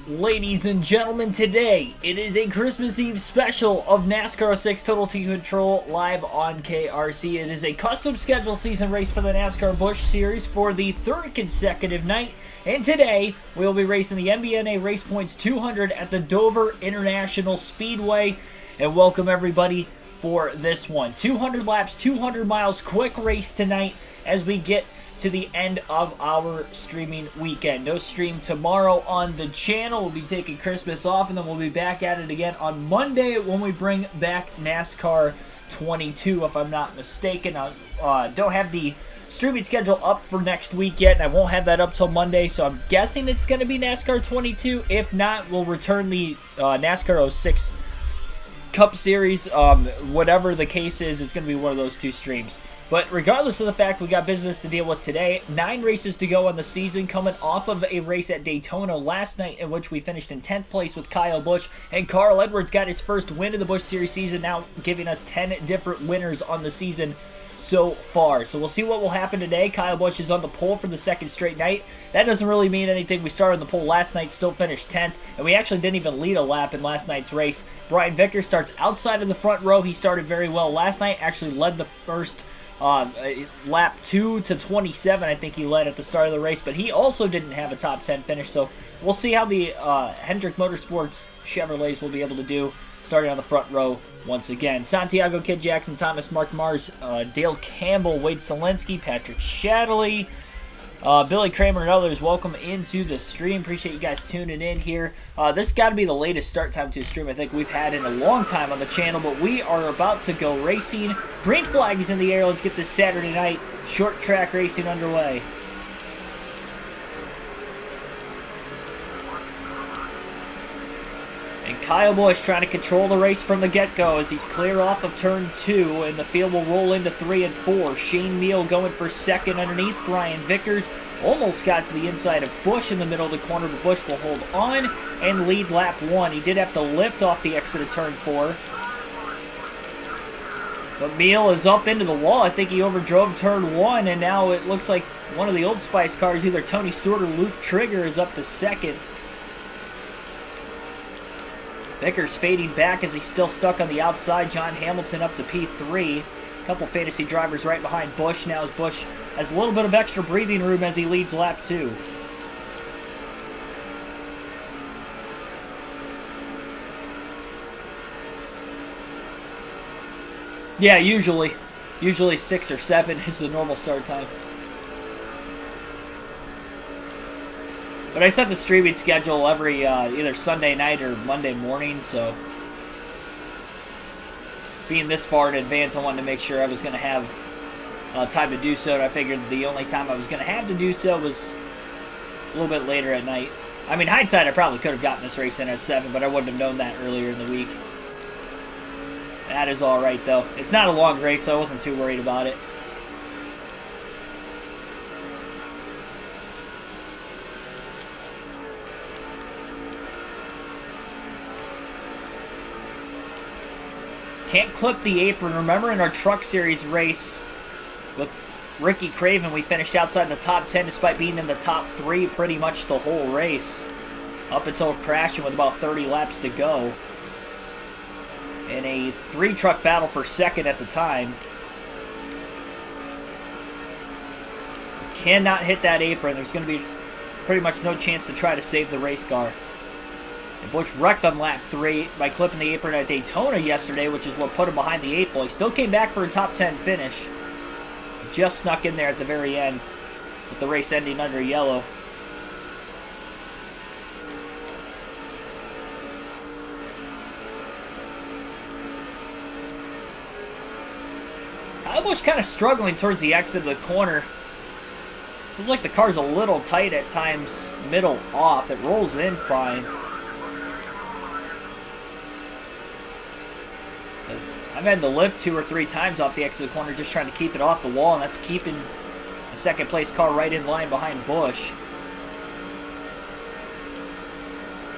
Ladies and gentlemen, today it is a Christmas Eve special of NASCAR 06 Total Team Control live on KRC. It is a custom schedule season race for the NASCAR Busch Series for the third consecutive night. And today we'll be racing the MBNA Race Points 200 at the Dover International Speedway. And welcome everybody for this one. 200 laps, 200 miles, quick race tonight as we get to the end of our streaming weekend. No stream tomorrow on the channel. We'll be taking Christmas off, and then we'll be back at it again on Monday when we bring back NASCAR 22, if I'm not mistaken. I don't have the streaming schedule up for next week yet, and I won't have that up till Monday, so I'm guessing it's going to be NASCAR 22. If not, we'll return the NASCAR 06 Cup Series. Whatever the case is, it's going to be one of those two streams. But regardless of the fact, we got business to deal with today. 9 races to go on the season, coming off of a race at Daytona last night in which we finished in 10th place with Kyle Busch. And Carl Edwards got his first win of the Busch Series season, now giving us 10 different winners on the season so far. So we'll see what will happen today. Kyle Busch is on the pole for the second straight night. That doesn't really mean anything. We started on the pole last night, still finished 10th, and we actually didn't even lead a lap in last night's race. Brian Vickers starts outside of the front row. He started very well last night, actually led the first lap 2 to 27, I think he led at the start of the race, but he also didn't have a top 10 finish, so we'll see how the Hendrick Motorsports Chevrolets will be able to do, starting on the front row once again. Santiago, Kid Jackson, Thomas, Mark Mars, Dale Campbell, Wade Selensky, Patrick Shadley, Billy Kramer, and others, welcome into the stream. Appreciate you guys tuning in here. This has got to be the latest start time to a stream I think we've had in a long time on the channel, but we are about to go racing. Green flag is in the air. Let's get this Saturday night short track racing underway. And Kyle Busch trying to control the race from the get-go as he's clear off of turn 2, and the field will roll into 3 and 4. Shane Neal going for second underneath. Brian Vickers almost got to the inside of Busch in the middle of the corner, but Busch will hold on and lead lap 1. He did have to lift off the exit of turn 4. But Neal is up into the wall. I think he overdrove turn 1, and now it looks like one of the Old Spice cars, either Tony Stewart or Luke Trigger, is up to second. Vickers fading back as he's still stuck on the outside. John Hamilton up to P3. A couple fantasy drivers right behind Busch now as Busch has a little bit of extra breathing room as he leads lap 2. Yeah, usually 6 or 7 is the normal start time. But I set the streaming schedule every either Sunday night or Monday morning, so being this far in advance, I wanted to make sure I was going to have time to do so, and I figured the only time I was going to have to do so was a little bit later at night. I mean, hindsight, I probably could have gotten this race in at 7, but I wouldn't have known that earlier in the week. That is all right, though. It's not a long race, so I wasn't too worried about it. Can't clip the apron. Remember in our Truck Series race with Ricky Craven, we finished outside the top 10 despite being in the top 3 pretty much the whole race, up until crashing with about 30 laps to go. In a 3-truck battle for second at the time. Cannot hit that apron. There's going to be pretty much no chance to try to save the race car. And Busch wrecked on lap 3 by clipping the apron at Daytona yesterday, which is what put him behind the 8 ball. He still came back for a top 10 finish. Just snuck in there at the very end, with the race ending under yellow. Kyle Busch kind of struggling towards the exit of the corner. Feels like the car's a little tight at times, middle off. It rolls in fine. I've had to lift 2 or 3 times off the exit of the corner just trying to keep it off the wall, and that's keeping the second place car right in line behind Busch.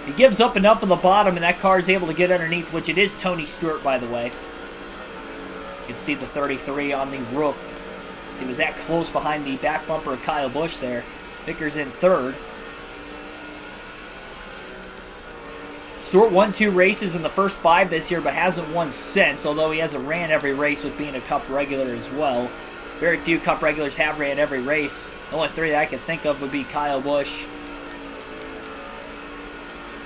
If he gives up enough on the bottom and that car is able to get underneath, which it is Tony Stewart, by the way. You can see the 33 on the roof. So he was that close behind the back bumper of Kyle Busch there. Vickers in third. won 2 races in the first 5 this year, but hasn't won since, although he hasn't ran every race with being a Cup regular as well. Very few Cup regulars have ran every race. The only 3 that I can think of would be Kyle Busch,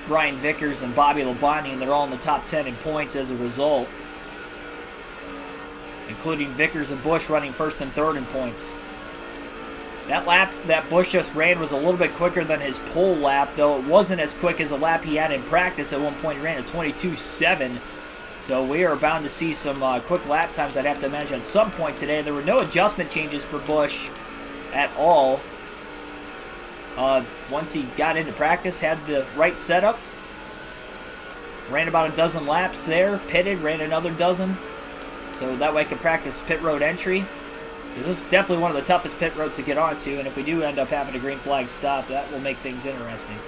Brian Vickers, and Bobby Labonte, and they're all in the top 10 in points as a result, including Vickers and Busch running first and third in points. That lap that Busch just ran was a little bit quicker than his pole lap, though it wasn't as quick as a lap he had in practice. At one point, he ran a 22.7. So we are bound to see some quick lap times, I'd have to imagine, at some point today. There were no adjustment changes for Busch at all. Once he got into practice, had the right setup, ran about a dozen laps there, pitted, ran another dozen. So that way I could practice pit road entry. This is definitely one of the toughest pit roads to get onto, and if we do end up having a green flag stop, that will make things interesting.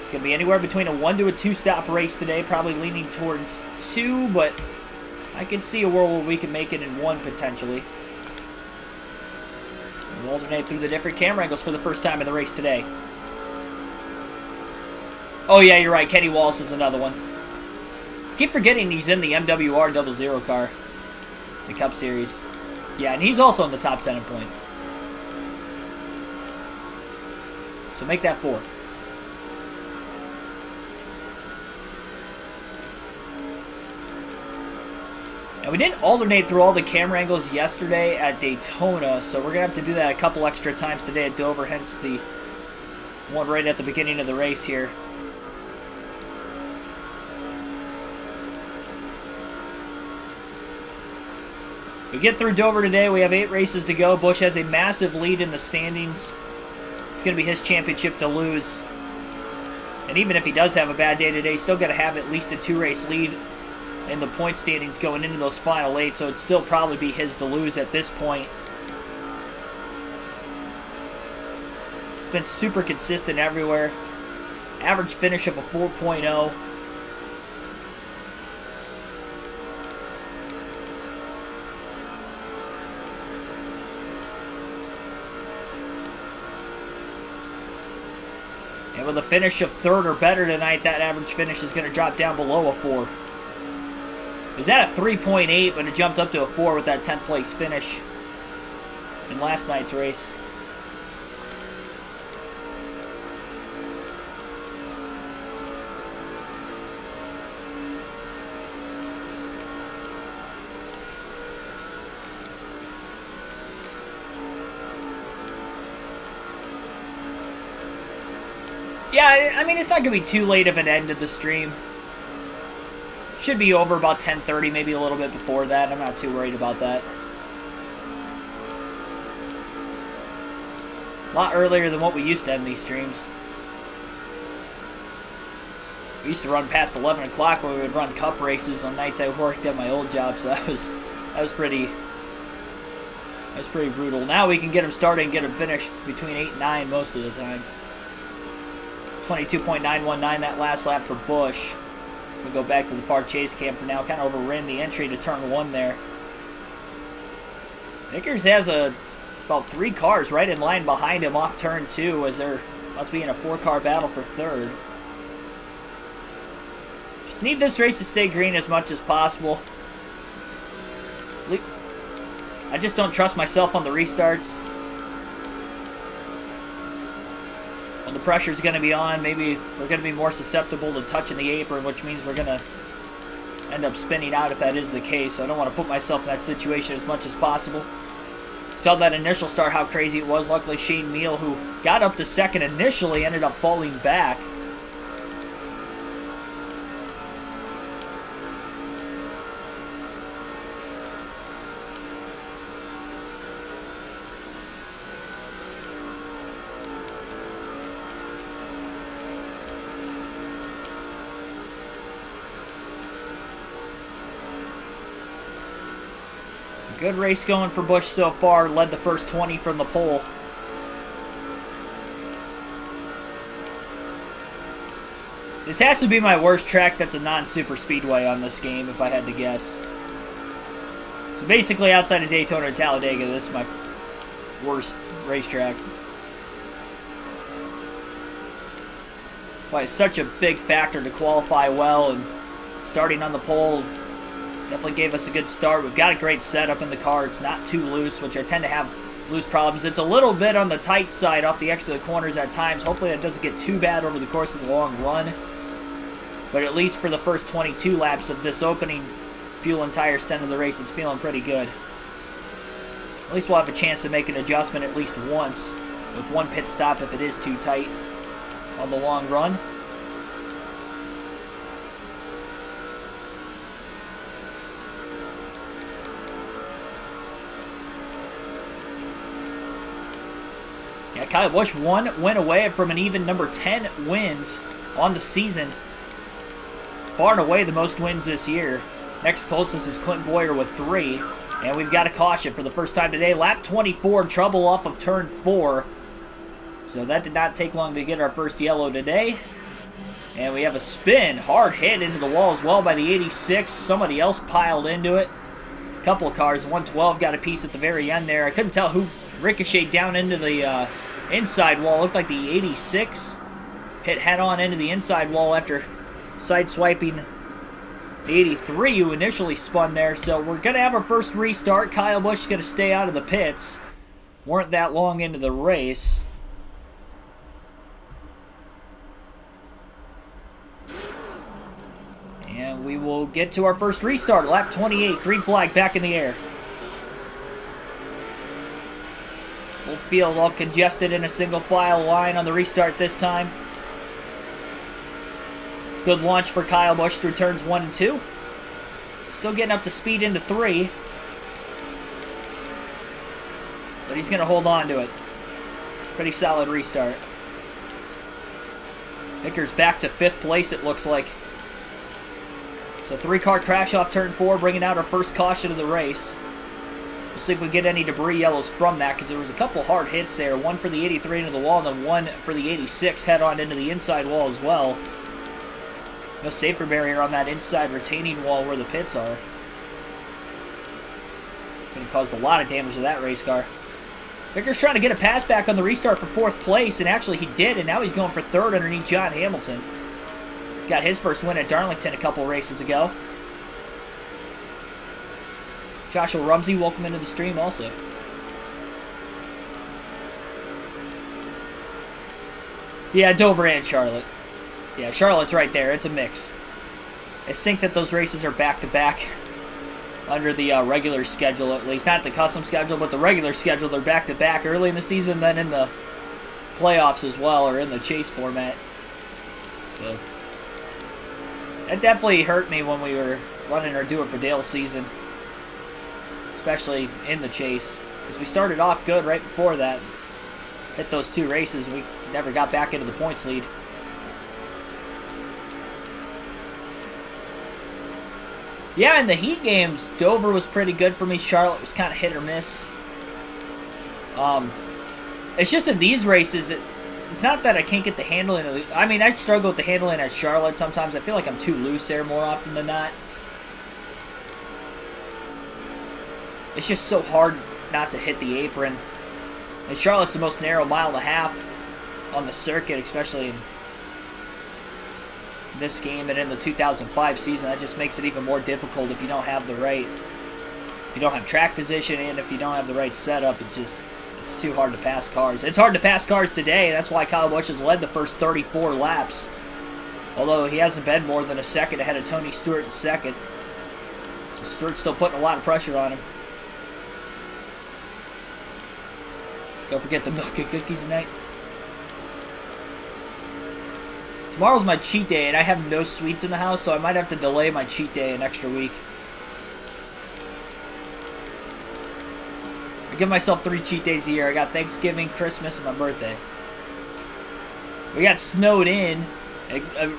It's going to be anywhere between a 1 to a 2 stop race today, probably leaning towards 2, but I can see a world where we can make it in 1 potentially. We'll alternate through the different camera angles for the first time in the race today. Oh yeah, you're right, Kenny Wallace is another one. I keep forgetting he's in the MWR 00 car, the Cup Series. Yeah, and he's also in the top 10 in points. So make that 4. And we didn't alternate through all the camera angles yesterday at Daytona, so we're going to have to do that a couple extra times today at Dover, hence the one right at the beginning of the race here. We get through Dover today. We have 8 races to go. Busch has a massive lead in the standings. It's going to be his championship to lose. And even if he does have a bad day today, he's still going to have at least a 2-race lead in the point standings going into those final 8, so it'd still probably be his to lose at this point. It's been super consistent everywhere. Average finish of a 4.0. And with a finish of 3rd or better tonight, that average finish is going to drop down below a 4. It was at a 3.8, but it jumped up to a 4 with that 10th place finish in last night's race. Yeah, I mean, it's not going to be too late of an end to the stream. Should be over about 10:30, maybe a little bit before that. I'm not too worried about that. A lot earlier than what we used to end these streams. We used to run past 11 o'clock when we would run Cup races on nights I worked at my old job, so that was pretty brutal. Now we can get them started and get them finished between 8 and 9 most of the time. 22.919 that last lap for Busch. So we'll go back to the far chase cam for now. Kind of overran the entry to turn 1 there. Vickers has about 3 cars right in line behind him off turn 2 as they're about to be in a 4-car battle for 3rd. Just need this race to stay green as much as possible. I just don't trust myself on the restarts. When the pressure's going to be on, maybe we're going to be more susceptible to touching the apron, which means we're going to end up spinning out if that is the case. So I don't want to put myself in that situation as much as possible. Saw that initial start, how crazy it was. Luckily, Shane Meal, who got up to 2nd initially, ended up falling back. Good race going for Busch so far. Led the first 20 from the pole. This has to be my worst track that's a non-super speedway on this game, if I had to guess. So basically, outside of Daytona and Talladega, this is my worst racetrack. why it's such a big factor to qualify well, and starting on the pole definitely gave us a good start. We've got a great setup in the car. It's not too loose, which I tend to have loose problems. It's a little bit on the tight side off the exit of the corners at times. Hopefully that doesn't get too bad over the course of the long run. But at least for the first 22 laps of this opening fuel and tire stint of the race, it's feeling pretty good. At least we'll have a chance to make an adjustment at least once, with one pit stop if it is too tight on the long run. Yeah, Kyle Busch one win away from an even number 10 wins on the season. Far and away the most wins this year. Next closest is Clint Boyer with 3. And we've got a caution for the first time today. Lap 24, trouble off of turn 4. So that did not take long to get our first yellow today. And we have a spin, hard hit into the wall as well by the 86. Somebody else piled into it. A couple of cars, 112 got a piece at the very end there. I couldn't tell who ricocheted down into the inside wall. It looked like the 86 hit head-on into the inside wall after sideswiping the 83 who initially spun there. So we're going to have our first restart. Kyle Busch is going to stay out of the pits. Weren't that long into the race. And we will get to our first restart. Lap 28, green flag back in the air. Full field all congested in a single file line on the restart this time. Good launch for Kyle Busch through turns 1 and 2. Still getting up to speed into 3. But he's going to hold on to it. Pretty solid restart. Vickers back to 5th place, it looks like. So 3-car crash off turn 4, bringing out our first caution of the race. We'll see if we get any debris yellows from that, because there was a couple hard hits there. One for the 83 into the wall, and then one for the 86 head-on into the inside wall as well. No safer barrier on that inside retaining wall where the pits are. Could have caused a lot of damage to that race car. Vickers trying to get a pass back on the restart for 4th place, and actually he did, and now he's going for 3rd underneath John Hamilton. Got his first win at Darlington a couple races ago. Joshua Rumsey, welcome into the stream also. Yeah, Dover and Charlotte. Yeah, Charlotte's right there. It's a mix. It stinks that those races are back-to-back under the regular schedule, at least. Not the custom schedule, but the regular schedule. They're back-to-back early in the season, then in the playoffs as well, or in the chase format. So that definitely hurt me when we were running our Do It For Dale season, especially in the chase, because we started off good right before that. Hit those 2 races, we never got back into the points lead. Yeah, in the heat games, Dover was pretty good for me. Charlotte was kind of hit or miss. It's just in these races, it's not that I can't get the handling of the... I mean, I struggle with the handling at Charlotte sometimes. I feel like I'm too loose there more often than not. It's just so hard not to hit the apron. And Charlotte's the most narrow 1.5 miles on the circuit, especially in this game and in the 2005 season. That just makes it even more difficult if you don't have the right... If you don't have track position and if you don't have the right setup, it's too hard to pass cars. It's hard to pass cars today. That's why Kyle Busch has led the first 34 laps. Although he hasn't been more than a second ahead of Tony Stewart in second. So Stewart's still putting a lot of pressure on him. Don't forget the milk and cookies tonight. Tomorrow's my cheat day, and I have no sweets in the house, so I might have to delay my cheat day an extra week. I give myself 3 cheat days a year. I got Thanksgiving, Christmas, and my birthday. We got snowed in,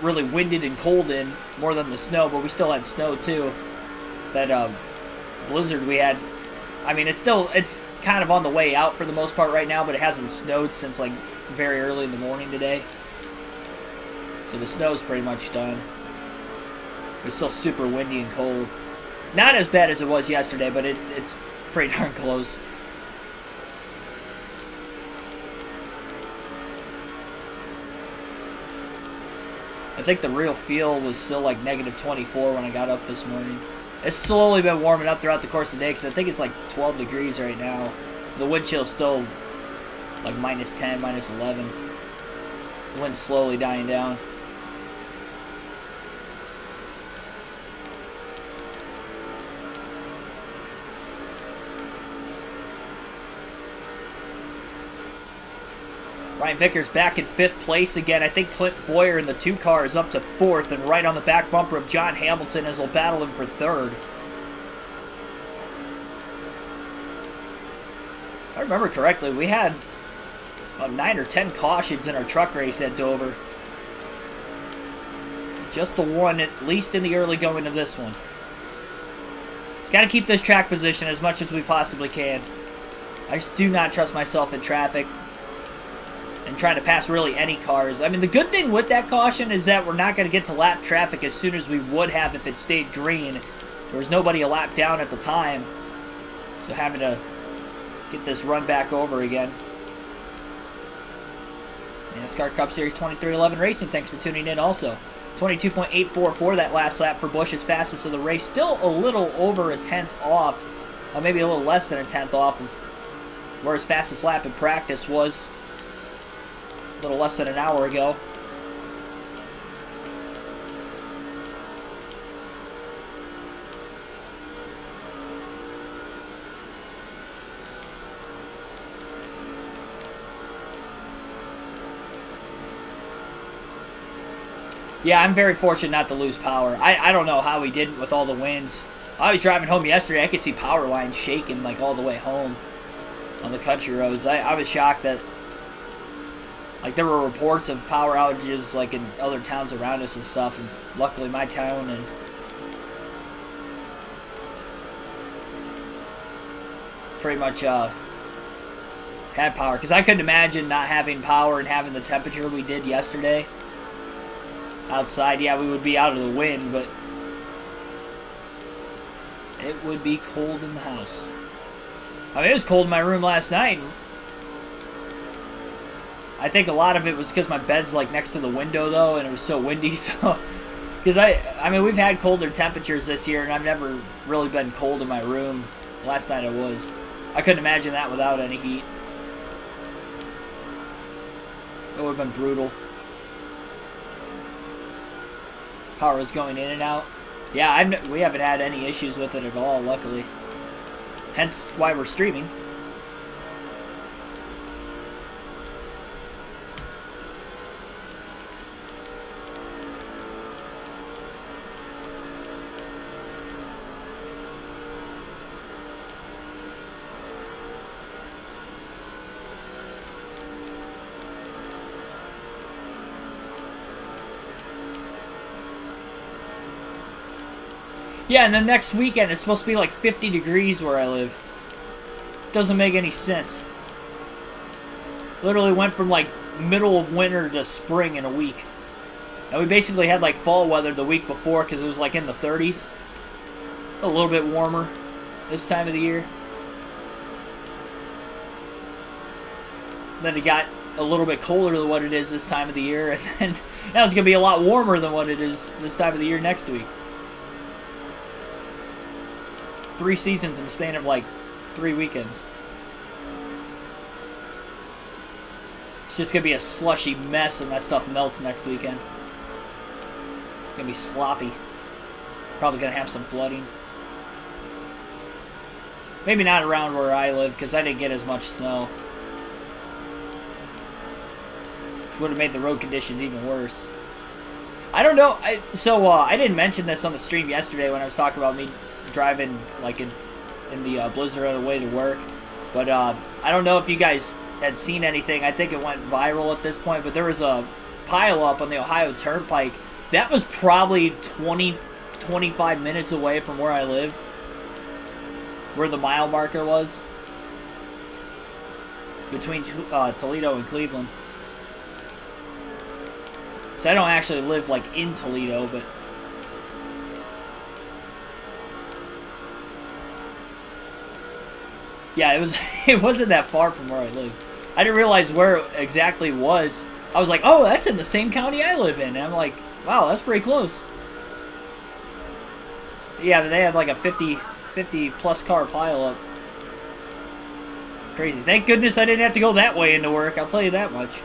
really winded and cold in, more than the snow, but we still had snow too. That blizzard we had, I mean, it's kind of on the way out for the most part right now, but it hasn't snowed since like very early in the morning today. So the snow's pretty much done. It's still super windy and cold. Not as bad as it was yesterday, but it's pretty darn close. I think the real feel was still like -24 when I got up this morning. It's slowly been warming up throughout the course of the day because I think it's like 12 degrees right now. The wind chill's still like -10, -11. The wind's slowly dying down. Ryan Vickers back in 5th place again. I think Clint Boyer in the 2 car is up to 4th and right on the back bumper of John Hamilton as he'll battle him for 3rd. If I remember correctly, we had about 9 or 10 cautions in our truck race at Dover. Just the one, at least in the early going of this one. Just got to keep this track position as much as we possibly can. I just do not trust myself in traffic and trying to pass really any cars. I mean, the good thing with that caution is that we're not going to get to lap traffic as soon as we would have if it stayed green. There was nobody a lap down at the time, so having to get this run back over again. NASCAR Cup Series 2311 Racing, thanks for tuning in also. 22.84 for that last lap for Busch, his fastest of the race. Still a little over a 10th off, maybe a little less than a 10th off of where his fastest lap in practice was a little less than an hour ago. Yeah, I'm very fortunate not to lose power. I don't know how we didn't with all the winds. I was driving home yesterday. I could see power lines shaking like all the way home on the country roads. I was shocked that like there were reports of power outages like in other towns around us and stuff. And luckily my town and it's pretty much had power. Because I couldn't imagine not having power and having the temperature we did yesterday. Outside, yeah, we would be out of the wind, but it would be cold in the house. I mean, it was cold in my room last night. I think a lot of it was because my bed's like next to the window, though, and it was so windy. So, because I mean, we've had colder temperatures this year, and I've never really been cold in my room. Last night I was. I couldn't imagine that without any heat. It would have been brutal. Power is going in and out. Yeah, we haven't had any issues with it at all, luckily. Hence why we're streaming. Yeah, and then next weekend it's supposed to be like 50 degrees where I live. Doesn't make any sense. Literally went from like middle of winter to spring in a week. And we basically had like fall weather the week before because it was like in the 30s. A little bit warmer this time of the year. Then it got a little bit colder than what it is this time of the year. And then now it's going to be a lot warmer than what it is this time of the year next week. 3 seasons in the span of like 3 weekends. It's just going to be a slushy mess when that stuff melts next weekend. It's going to be sloppy. Probably going to have some flooding. Maybe not around where I live because I didn't get as much snow. Which would have made the road conditions even worse. I don't know. I didn't mention this on the stream yesterday when I was talking about me driving like in the blizzard on the way to work, but I don't know if you guys had seen anything. I think it went viral at this point, but there was a pile up on the Ohio Turnpike that was probably 20-25 minutes away from where I live, where the mile marker was between Toledo and Cleveland. So I don't actually live like in Toledo, but yeah, it wasn't that far from where I live. I didn't realize where it exactly was I was like, oh, that's in the same county I live in. And I'm like, wow, that's pretty close. Yeah, they had like a 50 plus car pileup. Crazy. Thank goodness I didn't have to go that way into work, I'll tell you that much.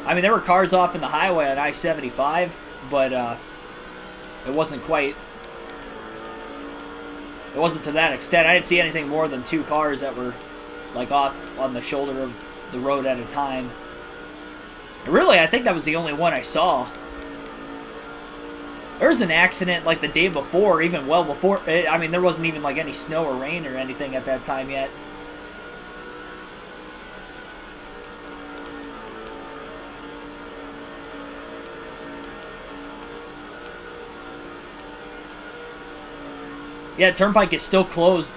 I mean, there were cars off in the highway on I-75, but it wasn't quite... It wasn't to that extent. I didn't see anything more than 2 cars that were like off on the shoulder of the road at a time. And really, I think that was the only one I saw. There was an accident like the day before, even well before. I mean, there wasn't even like any snow or rain or anything at that time yet. Yeah, Turnpike is still closed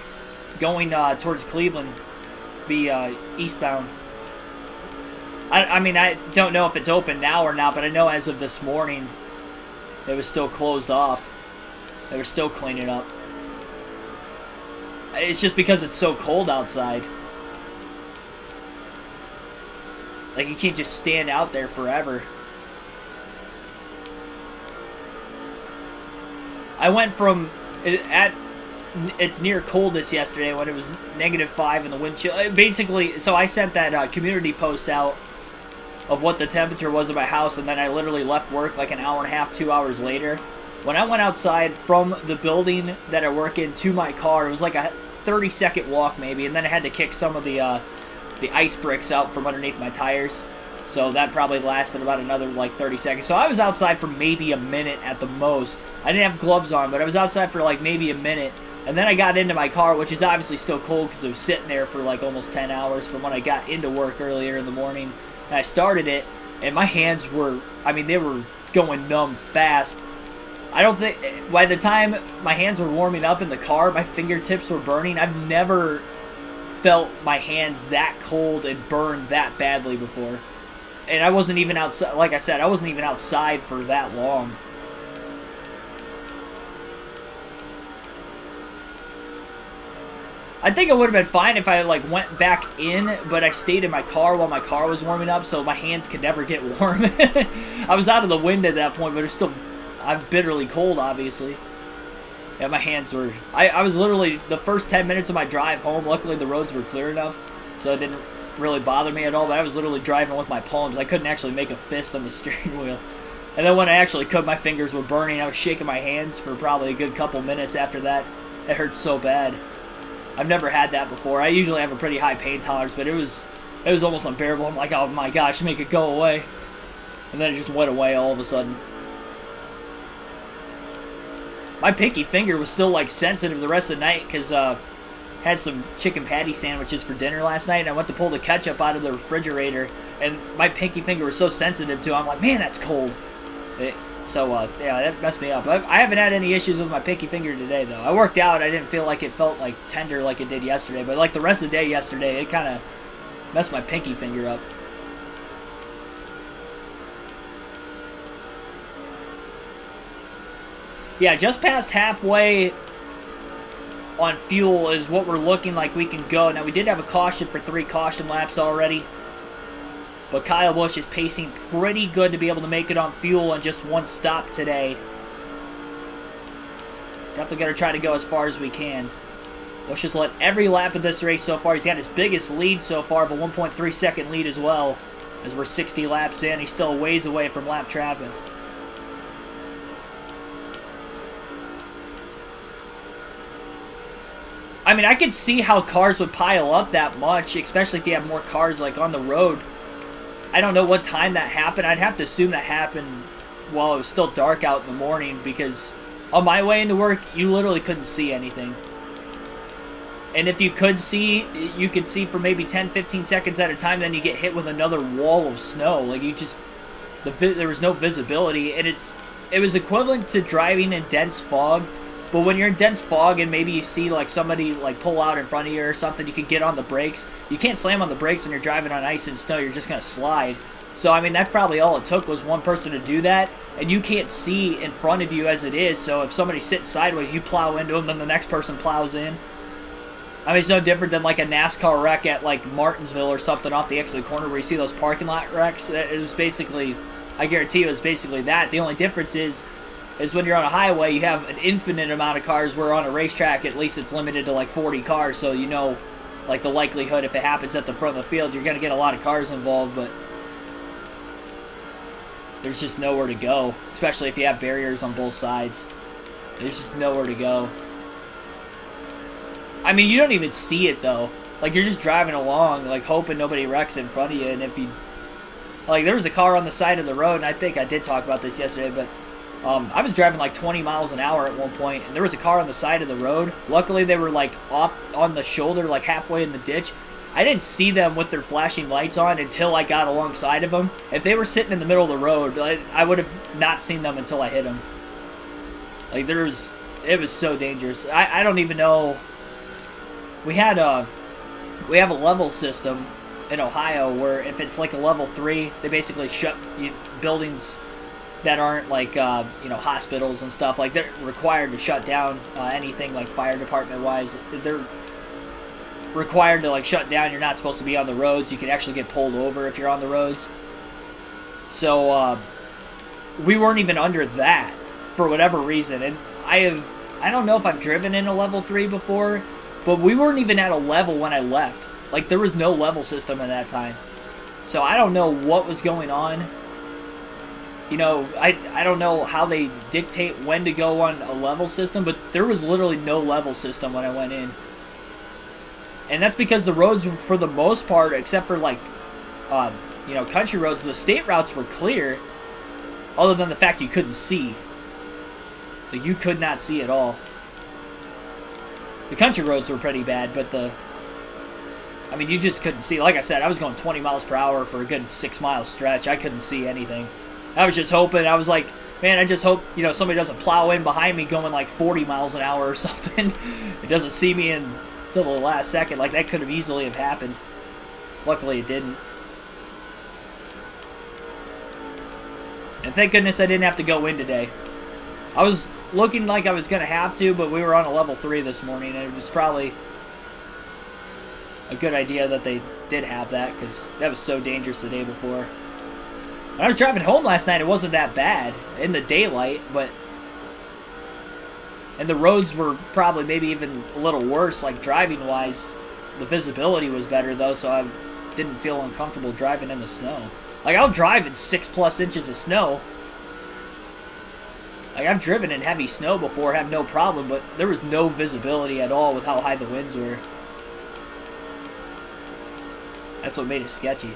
going towards Cleveland, be eastbound. I mean, I don't know if it's open now or not, but I know as of this morning, it was still closed off. They were still cleaning up. It's just because it's so cold outside. Like, you can't just stand out there forever. I went from... It's near coldest yesterday when it was -5 in the wind chill. Basically, so I sent that community post out of what the temperature was at my house, and then I literally left work like an hour and a half, 2 hours later. When I went outside from the building that I work in to my car, it was like a 30-second walk maybe, and then I had to kick some of the ice bricks out from underneath my tires. So that probably lasted about another like 30 seconds. So I was outside for maybe a minute at the most. I didn't have gloves on, but I was outside for like maybe a minute. And then I got into my car, which is obviously still cold because it was sitting there for like almost 10 hours from when I got into work earlier in the morning. And I started it, and my hands were, I mean, they were going numb fast. I don't think, by the time my hands were warming up in the car, my fingertips were burning. I've never felt my hands that cold and burned that badly before. And I wasn't even outside, like I said, I wasn't even outside for that long. I think it would have been fine if I like went back in, but I stayed in my car while my car was warming up, so my hands could never get warm. I was out of the wind at that point, but it's still, I'm bitterly cold, obviously. Yeah, my hands were, I was literally, the first 10 minutes of my drive home, luckily the roads were clear enough, so it didn't really bother me at all, but I was literally driving with my palms. I couldn't actually make a fist on the steering wheel. And then when I actually could, my fingers were burning. I was shaking my hands for probably a good couple minutes after that. It hurt so bad. I've never had that before. I usually have a pretty high pain tolerance, but it was almost unbearable. I'm like, oh my gosh, make it go away. And then it just went away all of a sudden. My pinky finger was still like sensitive the rest of the night because had some chicken patty sandwiches for dinner last night, and I went to pull the ketchup out of the refrigerator, and my pinky finger was so sensitive to it. I'm like, man, that's cold. Yeah, that messed me up. I haven't had any issues with my pinky finger today, though. I worked out. I didn't feel like it felt like tender like it did yesterday, but like the rest of the day yesterday, it kind of messed my pinky finger up. Yeah, just past halfway on fuel is what we're looking like we can go. Now, we did have a caution for 3 caution laps already, but Kyle Busch is pacing pretty good to be able to make it on fuel in just 1 stop today. Definitely got to try to go as far as we can. Busch has led every lap of this race so far. He's got his biggest lead so far of a 1.3 second lead as well, as we're 60 laps in. He's still a ways away from lap traffic. I mean, I could see how cars would pile up that much, especially if you have more cars like on the road. I don't know what time that happened. I'd have to assume that happened while it was still dark out in the morning, because on my way into work, you literally couldn't see anything. And if you could see, you could see for maybe 10-15 seconds at a time, then you get hit with another wall of snow. Like, you just, there was no visibility, and it was equivalent to driving in dense fog. But when you're in dense fog and maybe you see like somebody like pull out in front of you or something, you can get on the brakes. You can't slam on the brakes when you're driving on ice and snow. You're just going to slide. So, I mean, that's probably all it took was one person to do that. And you can't see in front of you as it is. So if somebody's sitting sideways, you plow into them, then the next person plows in. I mean, it's no different than like a NASCAR wreck at like Martinsville or something off the exit corner where you see those parking lot wrecks. It was basically, I guarantee it was basically that. The only difference is when you're on a highway, you have an infinite amount of cars, where on a racetrack, at least it's limited to like 40 cars, so you know, like the likelihood if it happens at the front of the field, you're going to get a lot of cars involved, but there's just nowhere to go, especially if you have barriers on both sides. There's just nowhere to go. I mean, you don't even see it, though. Like, you're just driving along, like, hoping nobody wrecks in front of you, and if you... Like, there was a car on the side of the road, and I think I did talk about this yesterday, but I was driving like 20 miles an hour at one point, and there was a car on the side of the road. Luckily, they were, like, off on the shoulder, like, halfway in the ditch. I didn't see them with their flashing lights on until I got alongside of them. If they were sitting in the middle of the road, I would have not seen them until I hit them. Like, it was so dangerous. I don't even know... We have a level system in Ohio where if it's like a level 3, they basically shut buildings that aren't like hospitals and stuff. Like, they're required to shut down anything like fire department wise. They're required to like shut down. You're not supposed to be on the roads. You can actually get pulled over if you're on the roads. So we weren't even under that for whatever reason. And I don't know if I've driven in a level 3 before. But we weren't even at a level when I left. Like, there was no level system at that time. So I don't know what was going on. You know, I don't know how they dictate when to go on a level system, but there was literally no level system when I went in. And that's because the roads, for the most part, except for, like, country roads, the state routes were clear, other than the fact you couldn't see. Like, you could not see at all. The country roads were pretty bad, but you just couldn't see. Like I said, I was going 20 miles per hour for a good 6-mile stretch. I couldn't see anything. I was just hoping. I was like, man, I just hope, somebody doesn't plow in behind me going like 40 miles an hour or something. It doesn't see me until the last second. Like, that could have easily have happened. Luckily, it didn't. And thank goodness I didn't have to go in today. I was looking like I was going to have to, but we were on a level 3 this morning, and it was probably a good idea that they did have that, because that was so dangerous the day before. When I was driving home last night, it wasn't that bad in the daylight, and the roads were probably maybe even a little worse, like driving-wise. The visibility was better, though, so I didn't feel uncomfortable driving in the snow. Like, I'll drive in 6+ inches of snow. Like, I've driven in heavy snow before, have no problem, but there was no visibility at all with how high the winds were. That's what made it sketchy.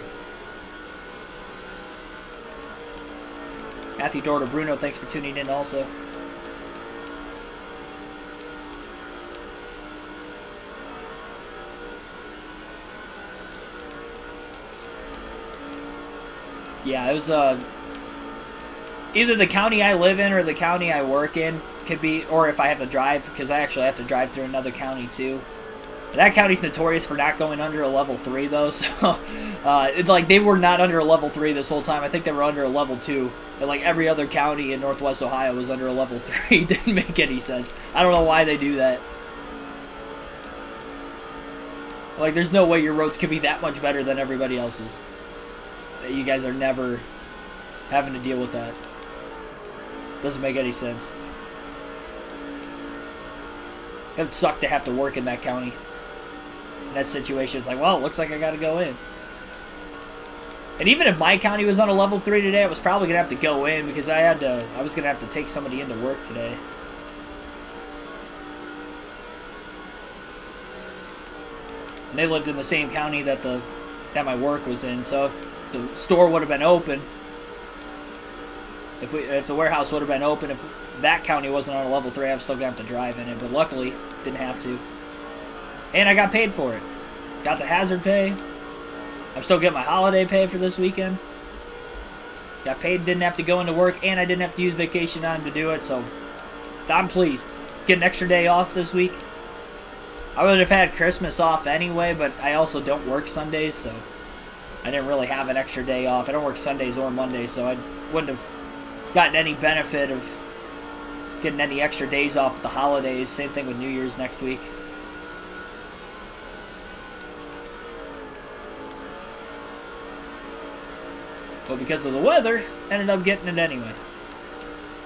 Matthew Dorter Bruno, thanks for tuning in also. Yeah, it was either the county I live in or the county I work in could be, or if I have to drive, because I actually have to drive through another county too. That county's notorious for not going under a level 3 though, so it's like they were not under a level 3 this whole time. I think they were under a level 2. And like every other county in Northwest Ohio was under a level 3. Didn't make any sense. I don't know why they do that. Like, there's no way your roads could be that much better than everybody else's. You guys are never having to deal with that. Doesn't make any sense. It would suck to have to work in that county. In that situation, it's like, well, it looks like I gotta go in. And even if my county was on a level 3 today, I was probably gonna have to go in because I was gonna have to take somebody into work today. And they lived in the same county that my work was in, so if the store would have been open, if the warehouse would have been open, if that county wasn't on a level 3, I'm still going to have to drive in it. But luckily, didn't have to. And I got paid for it. Got the hazard pay. I'm still getting my holiday pay for this weekend. Got paid, didn't have to go into work, and I didn't have to use vacation time to do it, so I'm pleased. Get an extra day off this week. I would have had Christmas off anyway, but I also don't work Sundays, so I didn't really have an extra day off. I don't work Sundays or Mondays, so I wouldn't have gotten any benefit of getting any extra days off at the holidays. Same thing with New Year's next week. but because of the weather, ended up getting it anyway.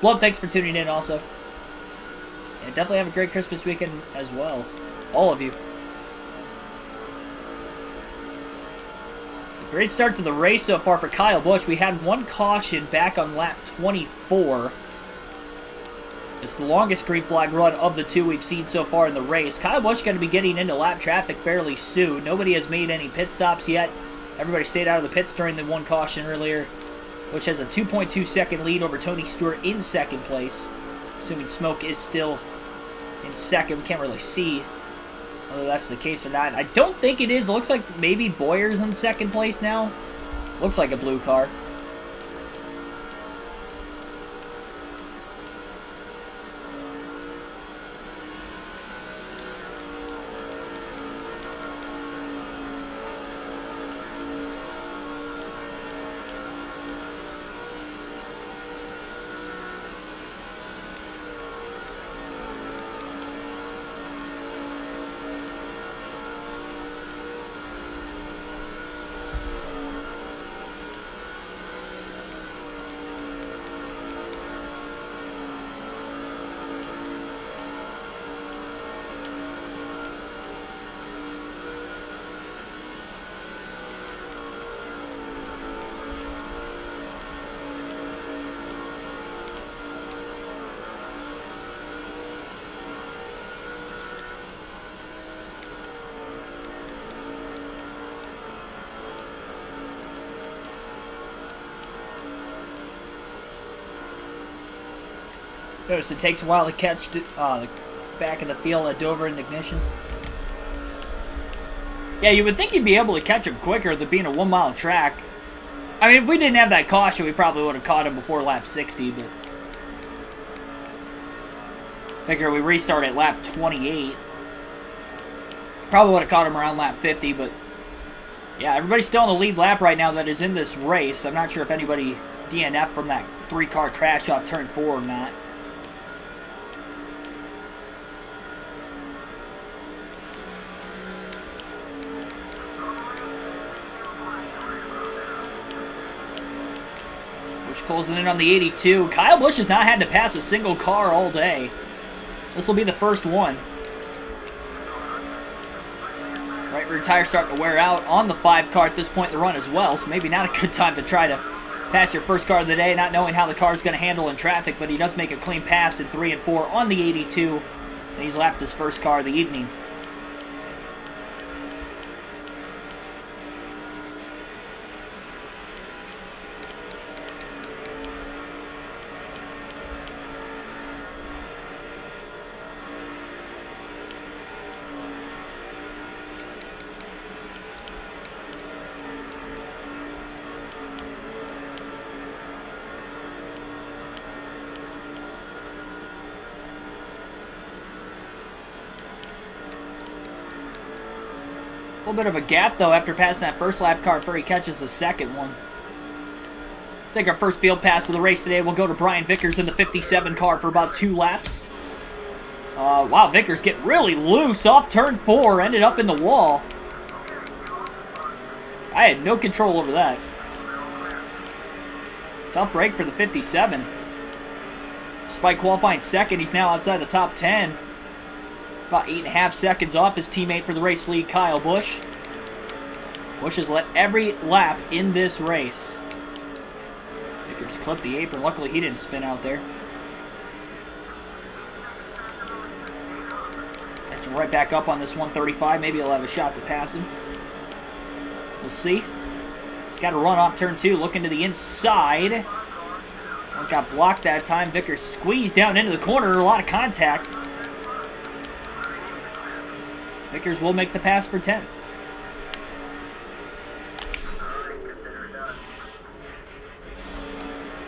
Blood, thanks for tuning in also. And definitely have a great Christmas weekend as well. All of you. It's a great start to the race so far for Kyle Busch. We had one caution back on lap 24. It's the longest green flag run of the two we've seen so far in the race. Kyle Busch going to be getting into lap traffic fairly soon. Nobody has made any pit stops yet. Everybody stayed out of the pits during the one caution earlier, which has a 2.2 second lead over Tony Stewart in second place. Assuming Smoke is still in second. We can't really see whether that's the case or not. I don't think it is. It looks like maybe Boyer's in second place now. Looks like a blue car. Notice it takes a while to catch the back of the field at Dover and Ignition. Yeah, you would think you'd be able to catch him quicker than being a 1 mile track. I mean, if we didn't have that caution, we probably would have caught him before lap 60, but figure we restart at lap 28. Probably would have caught him around lap 50, but yeah, everybody's still in the lead lap right now that is in this race. I'm not sure if anybody DNF'd from that 3-car crash off turn 4 or not. Closing in on the 82. Kyle Busch has not had to pass a single car all day. This will be the first one. Right rear tire starting to wear out on the 5 car at this point in the run as well, so maybe not a good time to try to pass your first car of the day, not knowing how the car is going to handle in traffic, but he does make a clean pass in 3 and 4 on the 82, and he's lapped his first car of the evening. A little bit of a gap, though, after passing that first lap car before he catches the second one. Take our first field pass of the race today. We'll go to Brian Vickers in the 57 car for about 2 laps. Wow, Vickers getting really loose off turn 4. Ended up in the wall. I had no control over that. Tough break for the 57. Despite qualifying second, he's now outside the top 10. About 8.5 seconds off his teammate for the race lead, Kyle Busch. Busch has led every lap in this race. Vickers clipped the apron. Luckily, he didn't spin out there. Catching right back up on this 135. Maybe he'll have a shot to pass him. We'll see. He's got to run off turn 2, looking to the inside. Got blocked that time. Vickers squeezed down into the corner. A lot of contact. Vickers will make the pass for 10th.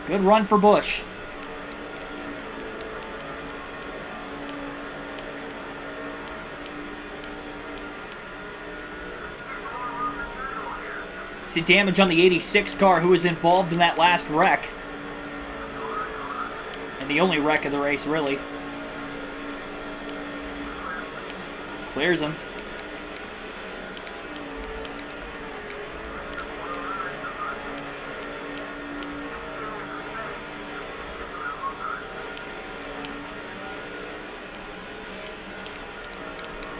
Good run for Busch. See damage on the 86 car who was involved in that last wreck. And the only wreck of the race, really. Clears him.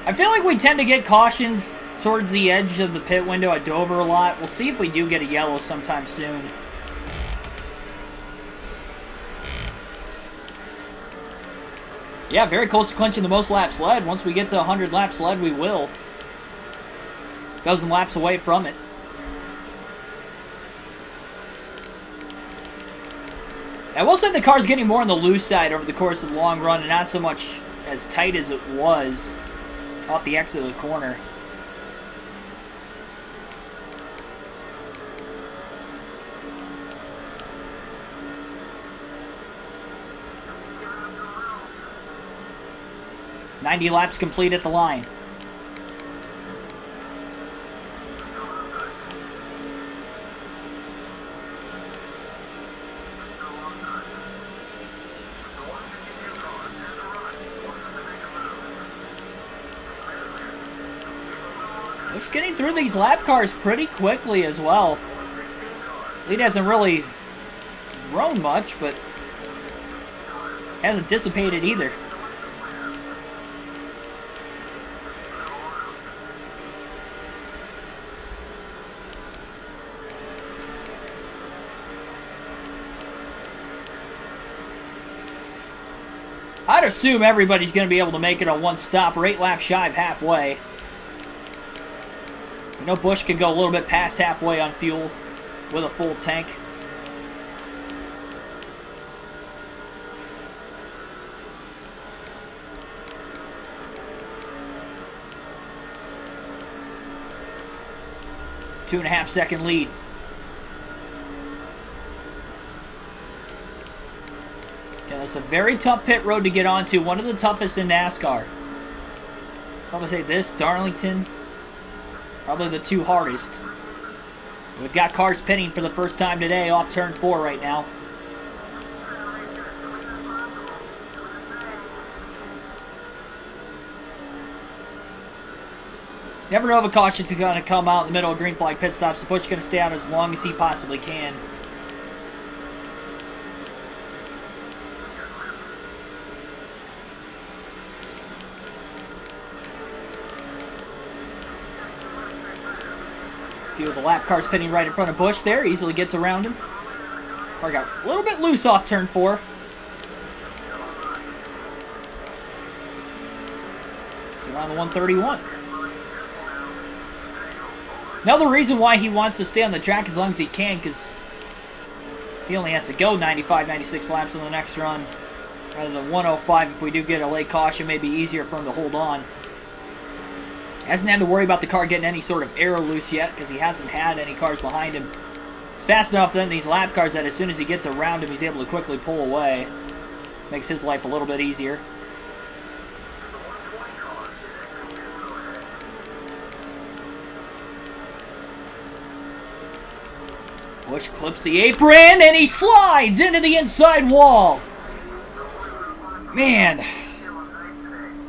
I feel like we tend to get cautions towards the edge of the pit window at Dover a lot. We'll see if we do get a yellow sometime soon. Yeah, very close to clinching the most laps led. Once we get to 100 laps led, we will. Dozen laps away from it. I will say the car's getting more on the loose side over the course of the long run and not so much as tight as it was off the exit of the corner. "90 laps complete at the line." Busch getting through these lap cars pretty quickly as well. Lead hasn't really grown much, but hasn't dissipated either. I'd assume everybody's going to be able to make it on one stop. We're 8 laps shy of halfway. We know Busch can go a little bit past halfway on fuel with a full tank. Two-and-a-half-second lead. Yeah, that's a very tough pit road to get onto. One of the toughest in NASCAR. I'm gonna say this, Darlington, probably the two hardest. We've got cars pitting for the first time today off turn 4 right now. Never know if a caution's going to come out in the middle of green flag pit stops. So Busch is going to stay out as long as he possibly can. A few of the lap cars pitting right in front of Busch there. Easily gets around him. Car got a little bit loose off turn 4. It's around the 131. Another reason why he wants to stay on the track as long as he can, because he only has to go 95, 96 laps on the next run, rather than 105 if we do get a late caution. May be easier for him to hold on. Hasn't had to worry about the car getting any sort of aero loose yet, because he hasn't had any cars behind him. It's fast enough then, these lap cars, that as soon as he gets around him, he's able to quickly pull away. Makes his life a little bit easier. Busch clips the apron, and he slides into the inside wall. Man,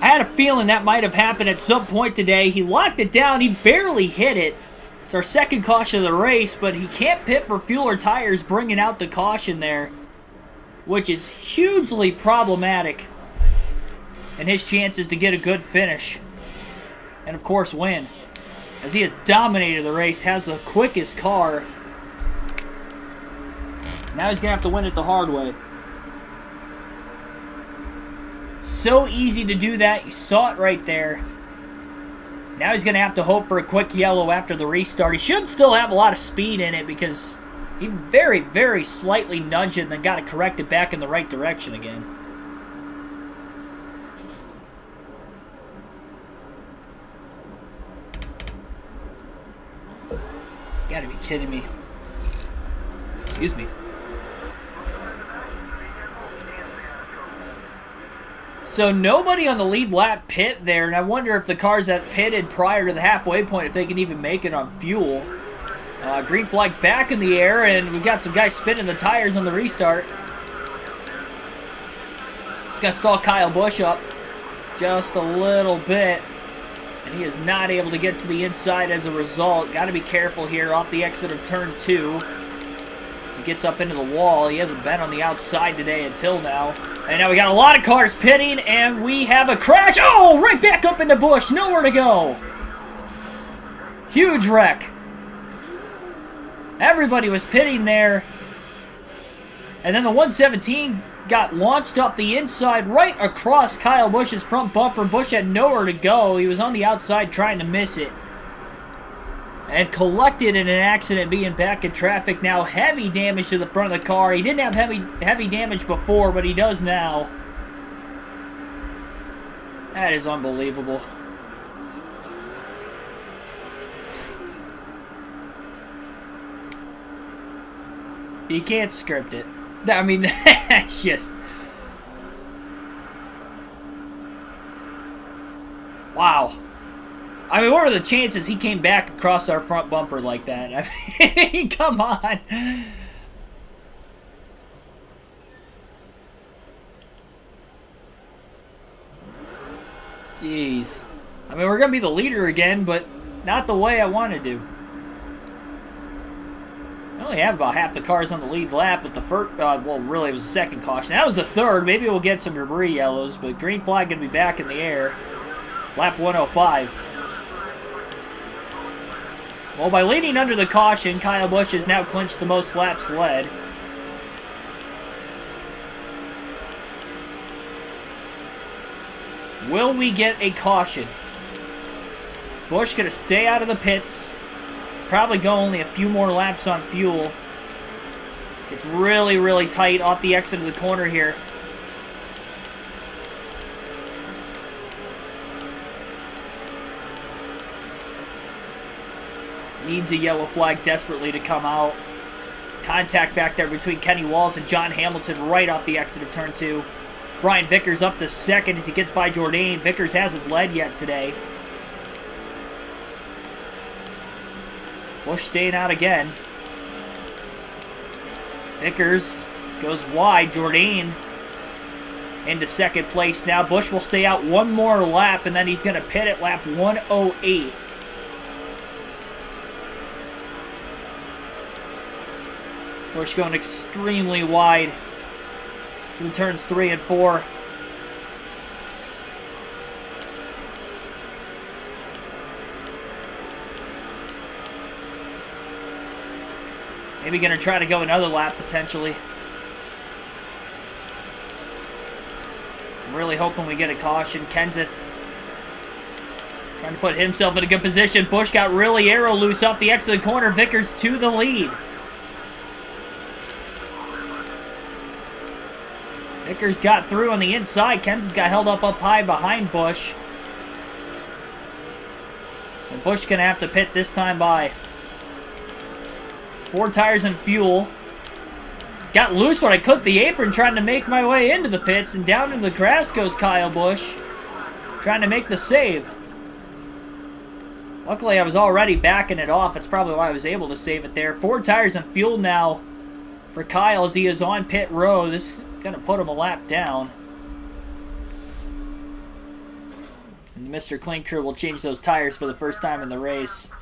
I had a feeling that might have happened at some point today. He locked it down. He barely hit it. It's our second caution of the race, but he can't pit for fuel or tires, bringing out the caution there, which is hugely problematic in his chances to get a good finish and, of course, win, as he has dominated the race, has the quickest car. Now he's going to have to win it the hard way. So easy to do that. You saw it right there. Now he's going to have to hope for a quick yellow after the restart. He should still have a lot of speed in it, because he very, very slightly nudged it and then got it corrected back in the right direction again. You gotta be kidding me. Excuse me. So nobody on the lead lap pit there, and I wonder if the cars that pitted prior to the halfway point, if they can even make it on fuel. Green flag back in the air, and we've got some guys spinning the tires on the restart. It's going to stall Kyle Busch up just a little bit, and he is not able to get to the inside as a result. Got to be careful here off the exit of turn 2. So gets up into the wall. He hasn't been on the outside today until now. And now we got a lot of cars pitting, and we have a crash. Oh, right back up into Busch. Nowhere to go. Huge wreck. Everybody was pitting there. And then the 117 got launched off the inside right across Kyle Busch's front bumper. Busch had nowhere to go. He was on the outside trying to miss it. And collected in an accident being back in traffic now. Heavy damage to the front of the car. He didn't have heavy damage before, but he does now. That is unbelievable. You can't script it. I mean, that's just... Wow. I mean, what are the chances he came back across our front bumper like that? I mean, come on. Jeez. I mean, we're going to be the leader again, but not the way I wanted to. I only have about half the cars on the lead lap with the first, well, really, it was the second caution. That was the third. Maybe we'll get some debris yellows, but green flag going to be back in the air. Lap 105. Well, by leading under the caution, Kyle Busch has now clinched the most laps led. Will we get a caution? Busch going to stay out of the pits. Probably go only a few more laps on fuel. Gets really, really tight off the exit of the corner here. Needs a yellow flag desperately to come out. Contact back there between Kenny Walls and John Hamilton right off the exit of turn 2. Brian Vickers up to second as he gets by Jourdain. Vickers hasn't led yet today. Busch staying out again. Vickers goes wide. Jourdain into second place now. Busch will stay out one more lap, and then he's going to pit at lap 108. Busch going extremely wide through turns 3 and 4. Maybe going to try to go another lap, potentially. I'm really hoping we get a caution. Kenseth trying to put himself in a good position. Busch got really arrow loose off the exit of the corner. Vickers to the lead. Vickers got through on the inside. Kenseth got held up high behind Busch. And Busch going to have to pit this time by. 4 tires and fuel. Got loose when I clipped the apron trying to make my way into the pits, and down into the grass goes Kyle Busch, trying to make the save. Luckily, I was already backing it off. That's probably why I was able to save it there. 4 tires and fuel now for Kyle as he is on pit row. This is going to put him a lap down. And the Mr. Clean crew will change those tires for the first time in the race.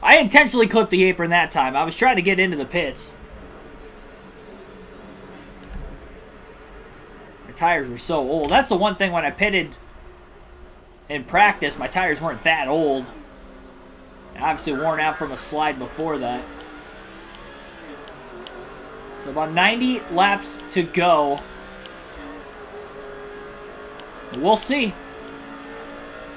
I intentionally clipped the apron that time. I was trying to get into the pits. My tires were so old. That's the one thing when I pitted in practice, my tires weren't that old. And obviously worn out from a slide before that. So about 90 laps to go. We'll see.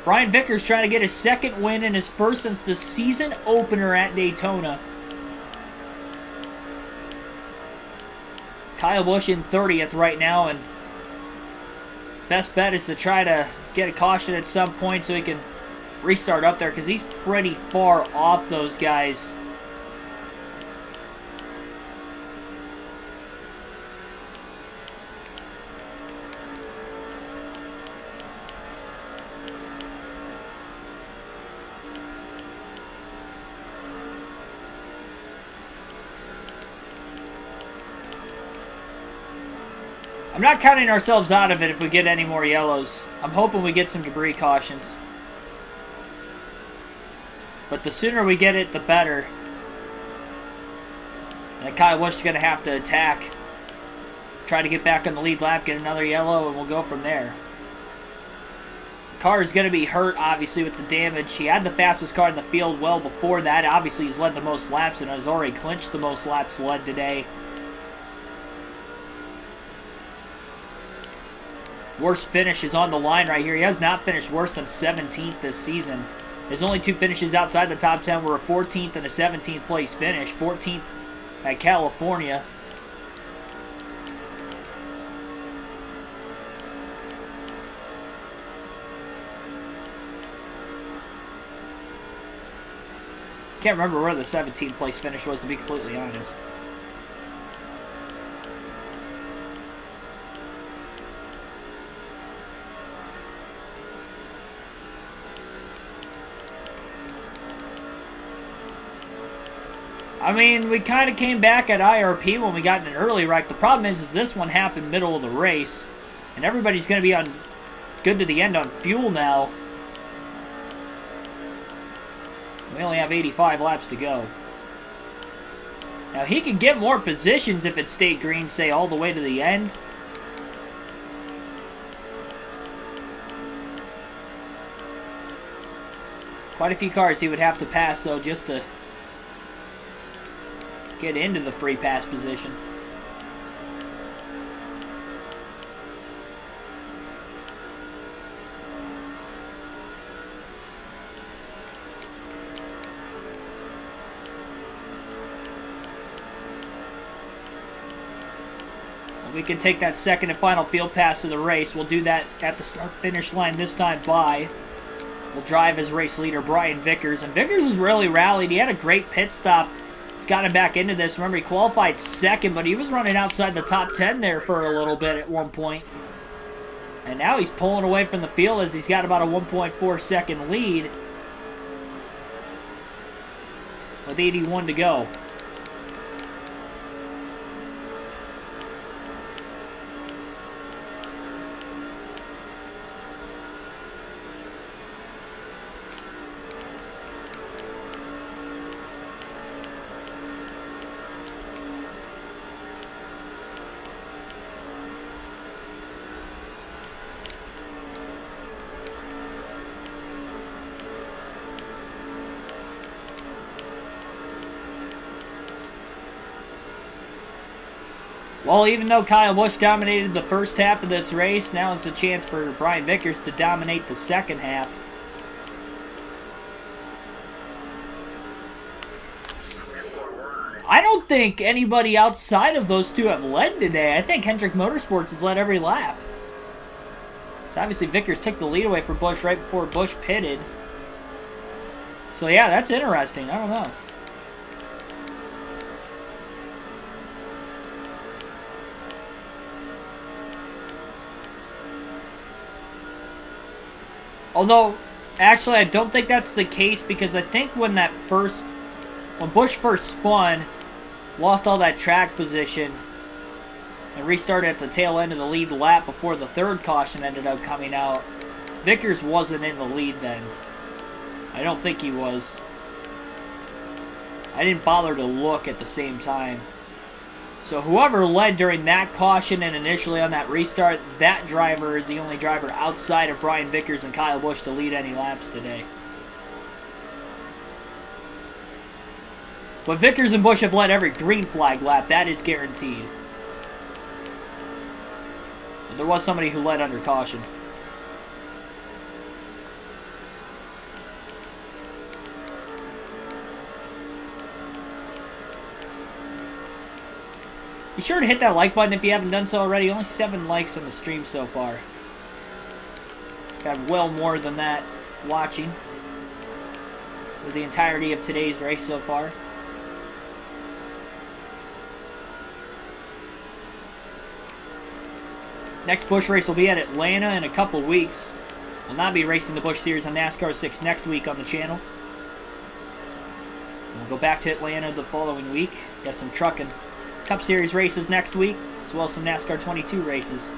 Brian Vickers trying to get his second win and his first since the season opener at Daytona. Kyle Busch in 30th right now, and best bet is to try to get a caution at some point so he can restart up there, because he's pretty far off those guys. I'm not counting ourselves out of it if we get any more yellows. I'm hoping we get some debris cautions. But the sooner we get it, the better. And Kyle Busch is going to have to attack. Try to get back on the lead lap, get another yellow, and we'll go from there. The car is going to be hurt, obviously, with the damage. He had the fastest car in the field well before that. Obviously, he's led the most laps and has already clinched the most laps led today. Worst finish is on the line right here. He has not finished worse than 17th this season. His only two finishes outside the top 10 were a 14th and a 17th place finish. 14th at California. Can't remember where the 17th place finish was, to be completely honest. I mean, we kind of came back at IRP when we got in an early wreck. The problem is this one happened middle of the race, and everybody's going to be on good to the end on fuel now. We only have 85 laps to go. Now, he can get more positions if it stayed green, say, all the way to the end. Quite a few cars he would have to pass, though, just to get into the free pass position. We can take that second and final field pass of the race. We'll do that at the start-finish line this time by. We'll drive as race leader Brian Vickers. And Vickers has really rallied. He had a great pit stop. Got him back into this. Remember, he qualified second, but he was running outside the top 10 there for a little bit at one point. And now he's pulling away from the field as he's got about a 1.4 second lead with 81 to go. Well, even though Kyle Busch dominated the first half of this race, now is a chance for Brian Vickers to dominate the second half. I don't think anybody outside of those two have led today. I think Hendrick Motorsports has led every lap. So obviously Vickers took the lead away from Busch right before Busch pitted. So yeah, that's interesting. I don't know. Although, actually, I don't think that's the case because I think when Busch first spun, lost all that track position, and restarted at the tail end of the lead lap before the third caution ended up coming out, Vickers wasn't in the lead then. I don't think he was. I didn't bother to look at the same time. So whoever led during that caution and initially on that restart, that driver is the only driver outside of Brian Vickers and Kyle Busch to lead any laps today. But Vickers and Busch have led every green flag lap. That is guaranteed. But there was somebody who led under caution. Be sure to hit that like button if you haven't done so already. Only 7 likes on the stream so far. I've had well more than that watching for the entirety of today's race so far. Next Busch race will be at Atlanta in a couple weeks. We'll not be racing the Busch Series on NASCAR 6 next week on the channel. We'll go back to Atlanta the following week. Got some trucking Cup Series races next week, as well as some NASCAR 22 races.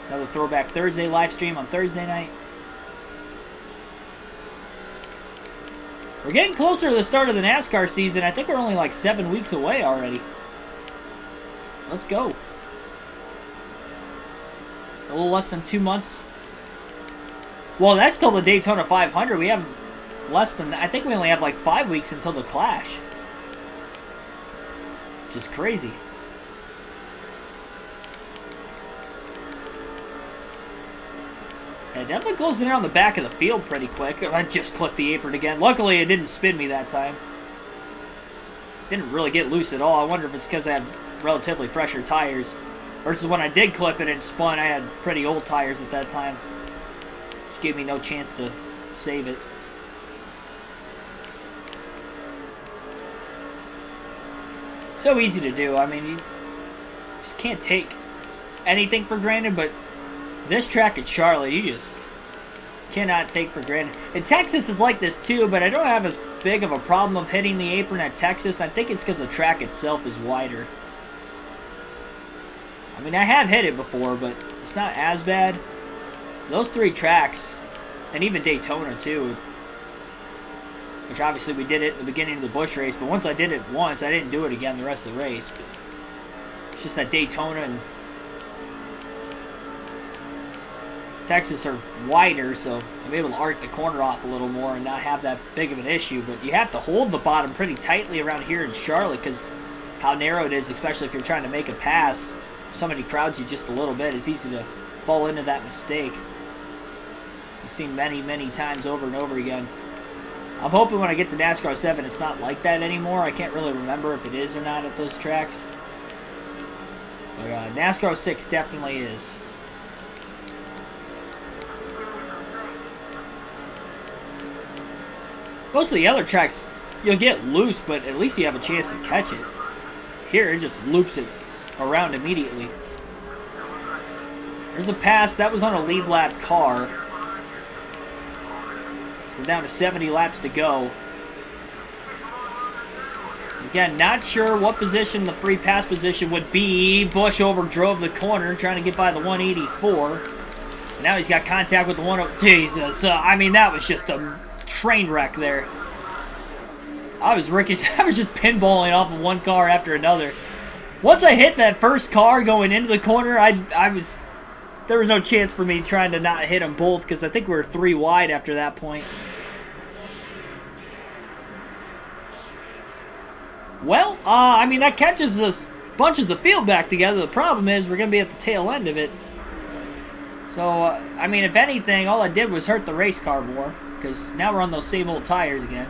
Another Throwback Thursday live stream on Thursday night. We're getting closer to the start of the NASCAR season. I think we're only like 7 weeks away already. Let's go. A little less than 2 months. Well, that's till the Daytona 500. We have less than... I think we only have like 5 weeks until the Clash. Which is crazy. Yeah, definitely closing around the back of the field pretty quick. I just clipped the apron again. Luckily, it didn't spin me that time. Didn't really get loose at all. I wonder if it's because I have relatively fresher tires. Versus when I did clip it and spun, I had pretty old tires at that time. Which gave me no chance to save it. So easy to do. I mean, you just can't take anything for granted, but this track at Charlotte, you just cannot take for granted. And Texas is like this too, but I don't have as big of a problem of hitting the apron at Texas. I think it's because the track itself is wider. I mean, I have hit it before, but it's not as bad. Those 3 tracks, and even Daytona too, which obviously we did it at the beginning of the Busch race, but once I did it once, I didn't do it again the rest of the race. But it's just that Daytona and Texas are wider, so I'm able to arc the corner off a little more and not have that big of an issue. But you have to hold the bottom pretty tightly around here in Charlotte because how narrow it is, especially if you're trying to make a pass. If somebody crowds you just a little bit, it's easy to fall into that mistake. I've seen many, many times over and over again. I'm hoping when I get to NASCAR 7 it's not like that anymore. I can't really remember if it is or not at those tracks. But NASCAR 6 definitely is. Most of the other tracks, you'll get loose, but at least you have a chance to catch it. Here, it just loops it around immediately. There's a pass. That was on a lead lap car. So we're down to 70 laps to go. Again, not sure what position the free pass position would be. Busch overdrove the corner, trying to get by the 184. And now he's got contact with the 1... Jesus. I mean, that was just a train wreck there. I was just pinballing off of one car after another. Once I hit that first car going into the corner, there was no chance for me trying to not hit them both because I think we were 3 wide after that point. Well, I mean, that catches us, bunches the field back together. The problem is we're going to be at the tail end of it. So, I mean, if anything, all I did was hurt the race car more. Because now we're on those same old tires again.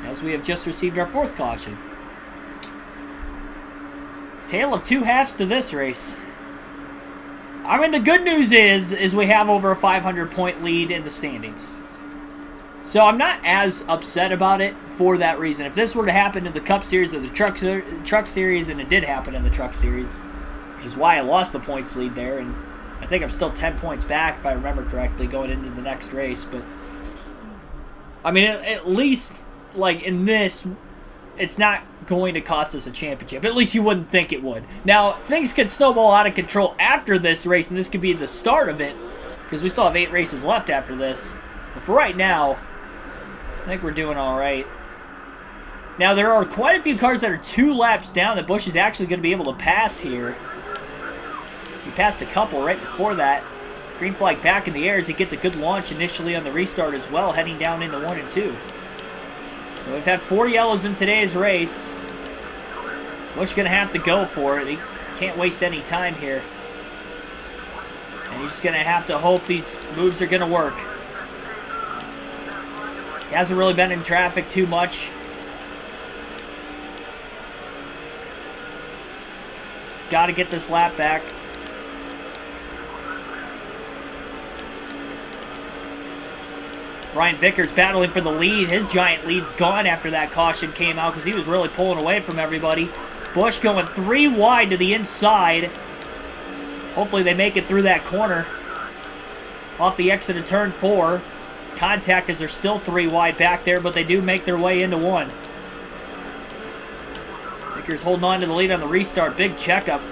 As we have just received our 4th caution. Tale of 2 halves to this race. I mean, the good news is we have over a 500-point lead in the standings. So I'm not as upset about it for that reason. If this were to happen in the Cup Series or the Truck Series, and it did happen in the Truck Series, which is why I lost the points lead there, and I think I'm still 10 points back, if I remember correctly, going into the next race. But I mean, at least, like, in this, it's not going to cost us a championship. At least you wouldn't think it would. Now, things could snowball out of control after this race, and this could be the start of it, because we still have 8 races left after this. But for right now, I think we're doing all right. Now, there are quite a few cars that are 2 laps down that Busch is actually going to be able to pass here. He passed a couple right before that. Green flag back in the air as he gets a good launch initially on the restart as well, heading down into 1 and 2. So we've had 4 yellows in today's race. Busch going to have to go for it. He can't waste any time here. And he's just going to have to hope these moves are going to work. He hasn't really been in traffic too much. Got to get this lap back. Brian Vickers battling for the lead. His giant lead's gone after that caution came out because he was really pulling away from everybody. Busch going 3 wide to the inside. Hopefully they make it through that corner. Off the exit of turn 4. Contact as they're still 3 wide back there, but they do make their way into 1. Vickers holding on to the lead on the restart. Big checkup.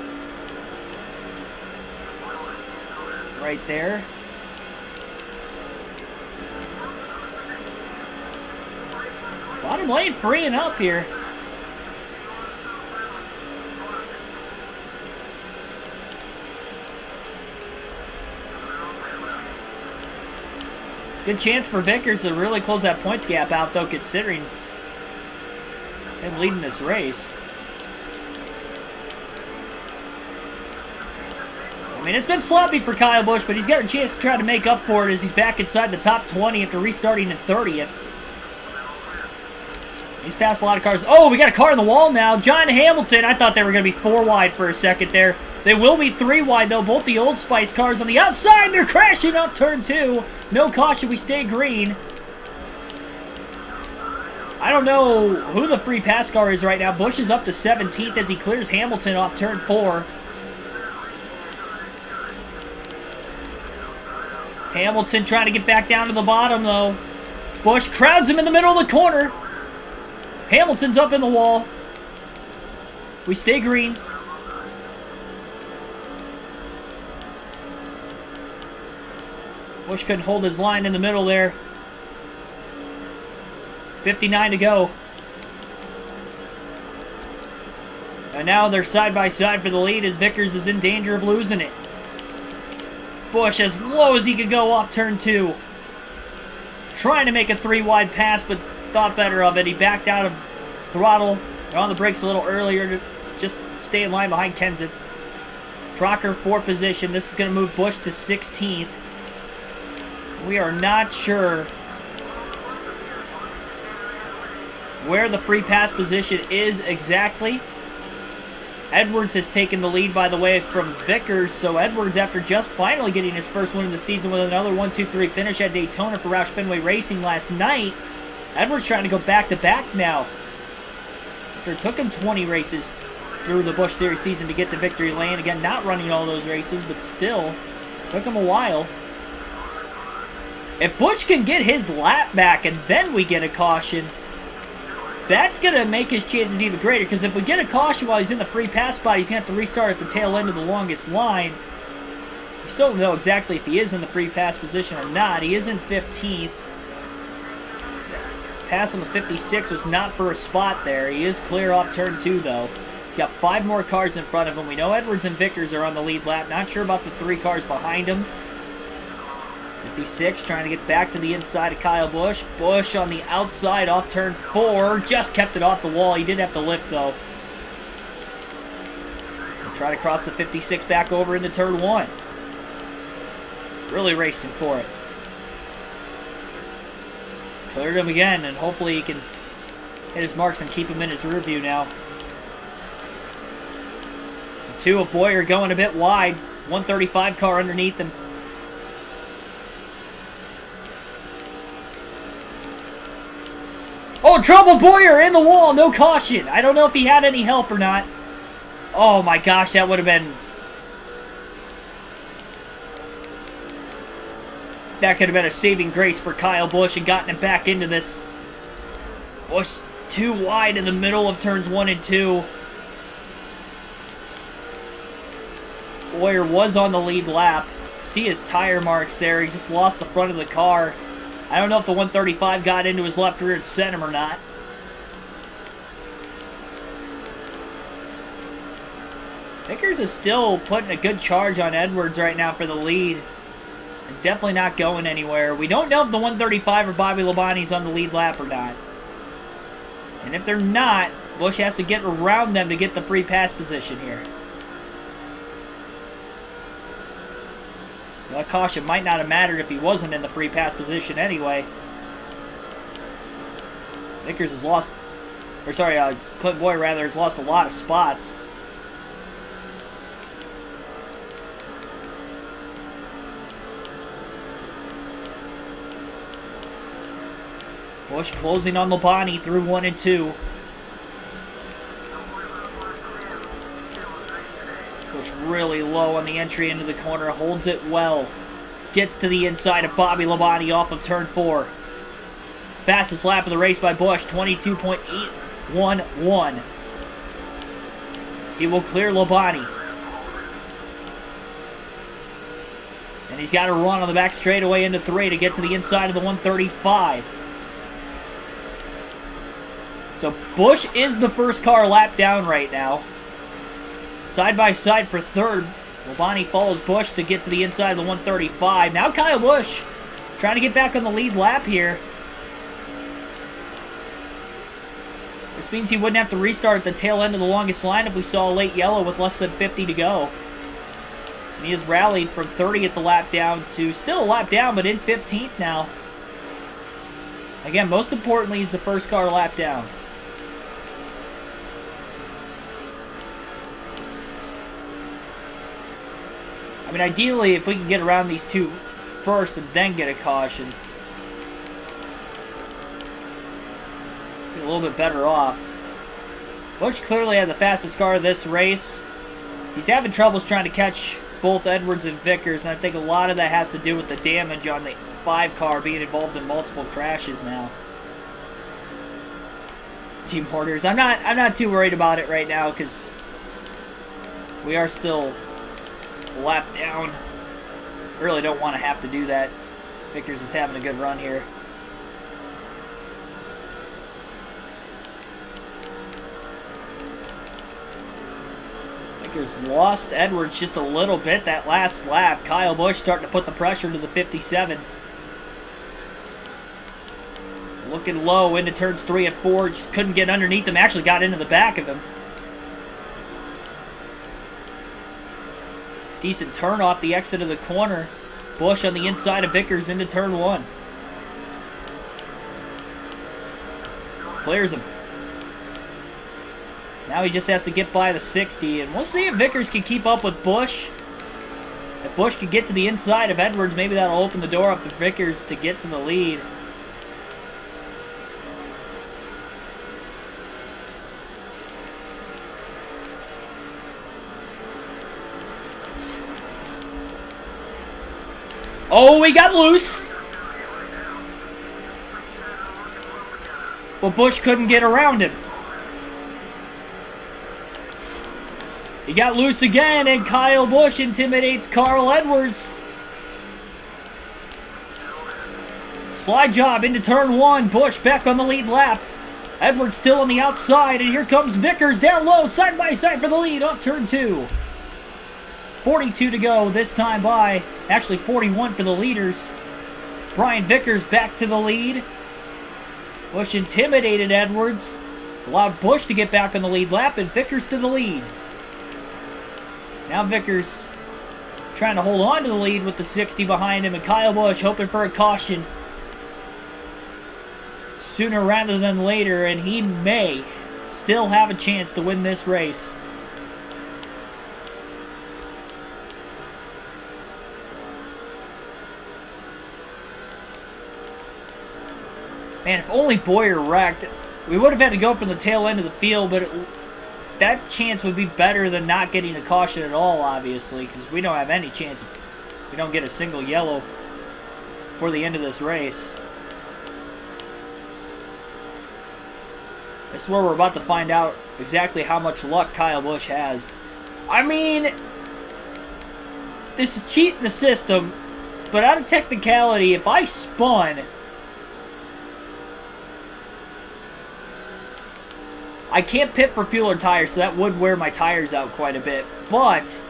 Right there. Bottom lane freeing up here. Good chance for Vickers to really close that points gap out, though, considering him leading this race. I mean, it's been sloppy for Kyle Busch, but he's got a chance to try to make up for it as he's back inside the top 20 after restarting in 30th. He's passed a lot of cars. Oh, we got a car in the wall now. John Hamilton. I thought they were going to be 4 wide for a second there. They will be 3 wide, though. Both the Old Spice cars on the outside. They're crashing off turn 2. No caution. We stay green. I don't know who the free pass car is right now. Busch is up to 17th as he clears Hamilton off turn 4. Hamilton trying to get back down to the bottom, though. Busch crowds him in the middle of the corner. Hamilton's up in the wall. We stay green. Busch couldn't hold his line in the middle there. 59 to go. And now they're side by side for the lead as Vickers is in danger of losing it. Busch as low as he could go off turn 2. Trying to make a 3 wide pass, but thought better of it. He backed out of throttle. They're on the brakes a little earlier to just stay in line behind Kenseth. Trocker 4th position. This is going to move Busch to 16th. We are not sure where the free pass position is exactly. Edwards has taken the lead, by the way, from Vickers. So Edwards, after just finally getting his first win of the season with another 1-2-3 finish at Daytona for Roush Fenway Racing last night, Edwards trying to go back-to-back now. After it took him 20 races through the Busch Series season to get to victory lane. Again, not running all those races, but still, took him a while. If Busch can get his lap back and then we get a caution, that's going to make his chances even greater, because if we get a caution while he's in the free pass spot, he's going to have to restart at the tail end of the longest line. We still don't know exactly if he is in the free pass position or not. He is in 15th. Pass on the 56 was not for a spot there. He is clear off turn 2, though. He's got 5 more cars in front of him. We know Edwards and Vickers are on the lead lap. Not sure about the 3 cars behind him. 56 trying to get back to the inside of Kyle Busch. Busch on the outside off turn 4. Just kept it off the wall. He did have to lift, though. He'll try to cross the 56 back over into turn 1. Really racing for it. Cleared him again, and hopefully he can hit his marks and keep him in his rear view now. The 2 of Boyer going a bit wide. 135 car underneath him. Oh, trouble! Boyer in the wall! No caution! I don't know if he had any help or not. Oh my gosh, that would have been... That could have been a saving grace for Kyle Busch and gotten him back into this. Busch too wide in the middle of turns 1 and 2. Boyer was on the lead lap. See his tire marks there. He just lost the front of the car. I don't know if the 135 got into his left rear and sent him or not. Vickers is still putting a good charge on Edwards right now for the lead. And definitely not going anywhere. We don't know if the 135 or Bobby Labonte's on the lead lap or not. And if they're not, Busch has to get around them to get the free pass position here. So that caution might not have mattered if he wasn't in the free pass position anyway. Vickers has lost, or sorry, Clint Boyer rather, has lost a lot of spots. Busch closing on Labonte through 1 and 2. Busch really low on the entry into the corner, holds it well. Gets to the inside of Bobby Labonte off of turn 4. Fastest lap of the race by Busch, 22.811. He will clear Labonte. And he's got to run on the back straightaway into 3 to get to the inside of the 135. So Busch is the first car lap down right now. Side by side for third. Labonte follows Busch to get to the inside of the 135. Now Kyle Busch trying to get back on the lead lap here. This means he wouldn't have to restart at the tail end of the longest line if we saw a late yellow with less than 50 to go. And he has rallied from 30 at the lap down to still a lap down, but in 15th now. Again, most importantly, he's the first car lap down. I mean, ideally, if we can get around these two first and then get a caution, be a little bit better off. Busch clearly had the fastest car of this race. He's having troubles trying to catch both Edwards and Vickers, and I think a lot of that has to do with the damage on the 5 car being involved in multiple crashes now. Team orders. I'm not too worried about it right now because we are still lap down. Really don't want to have to do that. Vickers is having a good run here. Vickers lost Edwards just a little bit that last lap. Kyle Busch starting to put the pressure to the 57. Looking low into turns 3 and 4. Just couldn't get underneath him. Actually got into the back of him. It's a decent turn off the exit of the corner. Busch on the inside of Vickers into turn 1. Clears him. Now he just has to get by the 60. And we'll see if Vickers can keep up with Busch. If Busch can get to the inside of Edwards, maybe that'll open the door up for Vickers to get to the lead. Oh, he got loose. But Busch couldn't get around him. He got loose again, and Kyle Busch intimidates Carl Edwards. Slide job into turn 1. Busch back on the lead lap. Edwards still on the outside, and here comes Vickers down low, side by side for the lead off turn 2. 42 to go this time by. Actually 41 for the leaders. Brian Vickers back to the lead. Busch intimidated Edwards. Allowed Busch to get back on the lead lap, and Vickers to the lead. Now Vickers trying to hold on to the lead with the 60 behind him, and Kyle Busch hoping for a caution sooner rather than later, and he may still have a chance to win this race. Man, if only Boyer wrecked, we would have had to go from the tail end of the field, but that chance would be better than not getting a caution at all, obviously, because we don't have any chance if we don't get a single yellow for the end of this race. This is where we're about to find out exactly how much luck Kyle Busch has. I mean, this is cheating the system, but out of technicality, if I spun, I can't pit for fuel or tires, so that would wear my tires out quite a bit. But,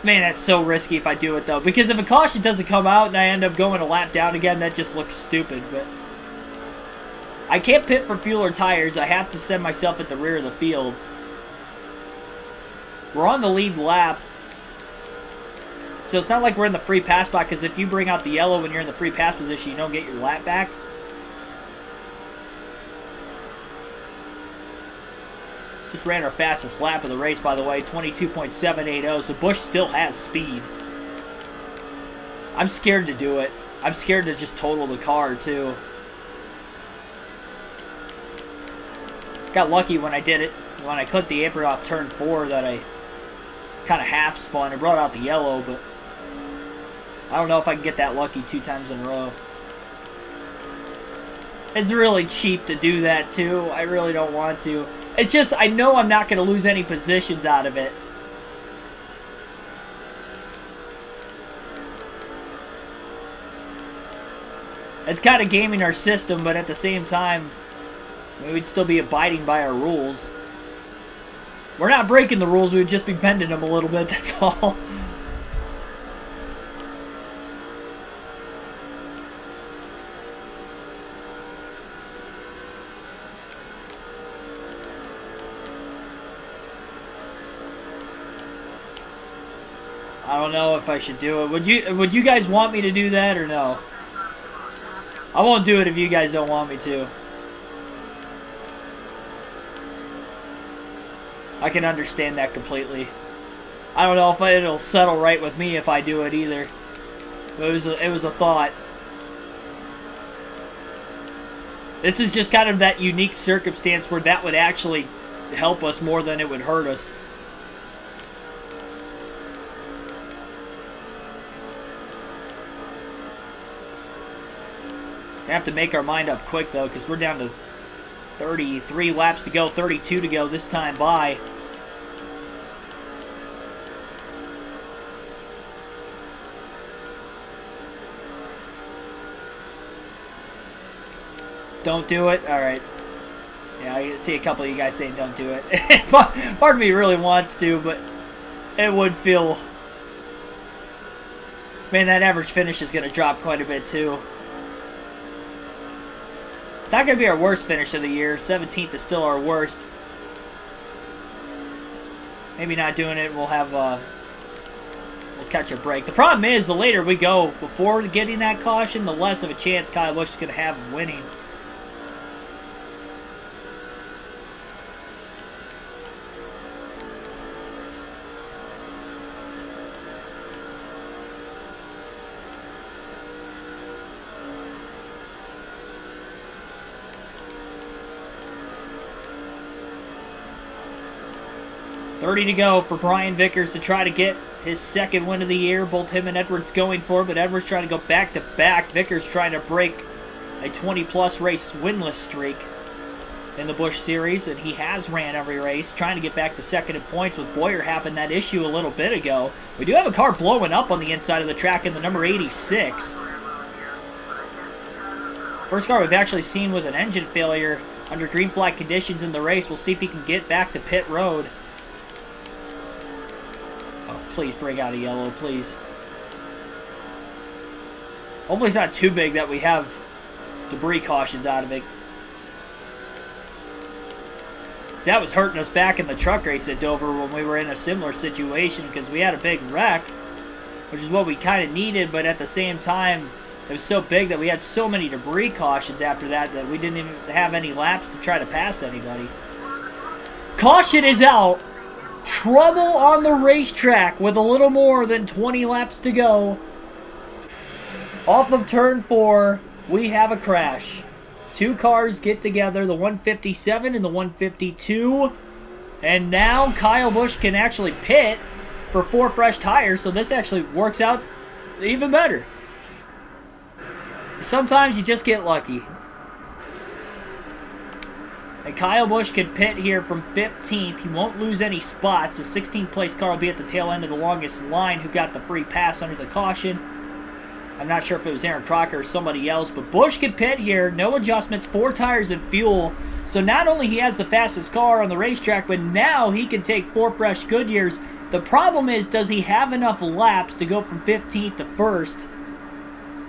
man, that's so risky if I do it, though. Because if a caution doesn't come out and I end up going a lap down again, that just looks stupid. But I can't pit for fuel or tires. I have to send myself at the rear of the field. We're on the lead lap. So it's not like we're in the free pass spot, because if you bring out the yellow when you're in the free pass position, you don't get your lap back. Just ran our fastest lap of the race, by the way, 22.780, so Busch still has speed. I'm scared to do it. I'm scared to just total the car, too. Got lucky when I did it, when I clipped the apron off turn 4, that I kind of half spun and brought out the yellow, but I don't know if I can get that lucky 2 times in a row. It's really cheap to do that, too. I really don't want to. It's just, I know I'm not going to lose any positions out of it. It's kind of gaming our system, but at the same time, we'd still be abiding by our rules. We're not breaking the rules, we would just be bending them a little bit, that's all. I don't know if I should do it. Would you guys want me to do that or no? I won't do it if you guys don't want me to. I can understand that completely. I don't know if it'll settle right with me if I do it either. It was a thought. This is just kind of that unique circumstance where that would actually help us more than it would hurt us. We have to make our mind up quick, though, because we're down to 33 laps to go, 32 to go this time by. Don't do it? Alright. Yeah, I see a couple of you guys saying don't do it. Part of me really wants to, but it would feel... Man, that average finish is going to drop quite a bit, too. Not going to be our worst finish of the year. 17th is still our worst. Maybe not doing it, we'll have we'll catch a break. The problem is, the later we go before getting that caution, the less of a chance Kyle Busch is going to have of winning. $30 to go for Brian Vickers to try to get his second win of the year. Both him and Edwards going for it, but Edwards trying to go back-to-back. Vickers trying to break a 20-plus race winless streak in the Busch Series, and he has ran every race, trying to get back to second in points with Boyer having that issue a little bit ago. We do have a car blowing up on the inside of the track in the number 86. First car we've actually seen with an engine failure under green flag conditions in the race. We'll see if he can get back to pit road. Please break out a yellow, please. Hopefully it's not too big that we have debris cautions out of it. See, that was hurting us back in the truck race at Dover when we were in a similar situation because we had a big wreck, which is what we kind of needed, but at the same time, it was so big that we had so many debris cautions after that that we didn't even have any laps to try to pass anybody. Caution is out. Trouble on the racetrack with a little more than 20 laps to go. Off of turn 4, we have a crash. Two cars get together, the 157 and the 152. And now Kyle Busch can actually pit for 4 fresh tires, so this actually works out even better. Sometimes you just get lucky. And Kyle Busch can pit here from 15th. He won't lose any spots. The 16th place car will be at the tail end of the longest line who got the free pass under the caution. I'm not sure if it was Aaron Crocker or somebody else, but Busch can pit here. No adjustments, 4 tires and fuel. So not only he has the fastest car on the racetrack, but now he can take 4 fresh Goodyears. The problem is, does he have enough laps to go from 15th to 1st?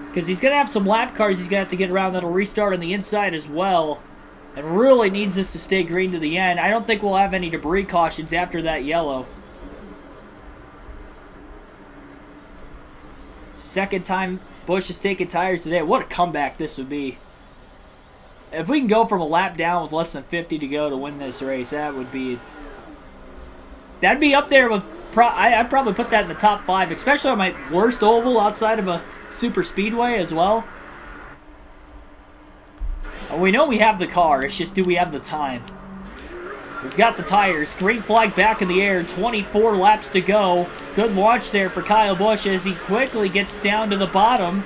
Because he's going to have some lap cars he's going to have to get around that'll restart on the inside as well. And really needs this to stay green to the end. I don't think we'll have any debris cautions after that yellow. Second time Busch has taken tires today. What a comeback this would be. If we can go from a lap down with less than 50 to go to win this race, that would be... That'd be up there with... I'd probably put that in the top 5, especially on my worst oval outside of a super speedway as well. We know we have the car, it's just do we have the time? We've got the tires, green flag back in the air, 24 laps to go. Good launch there for Kyle Busch as he quickly gets down to the bottom.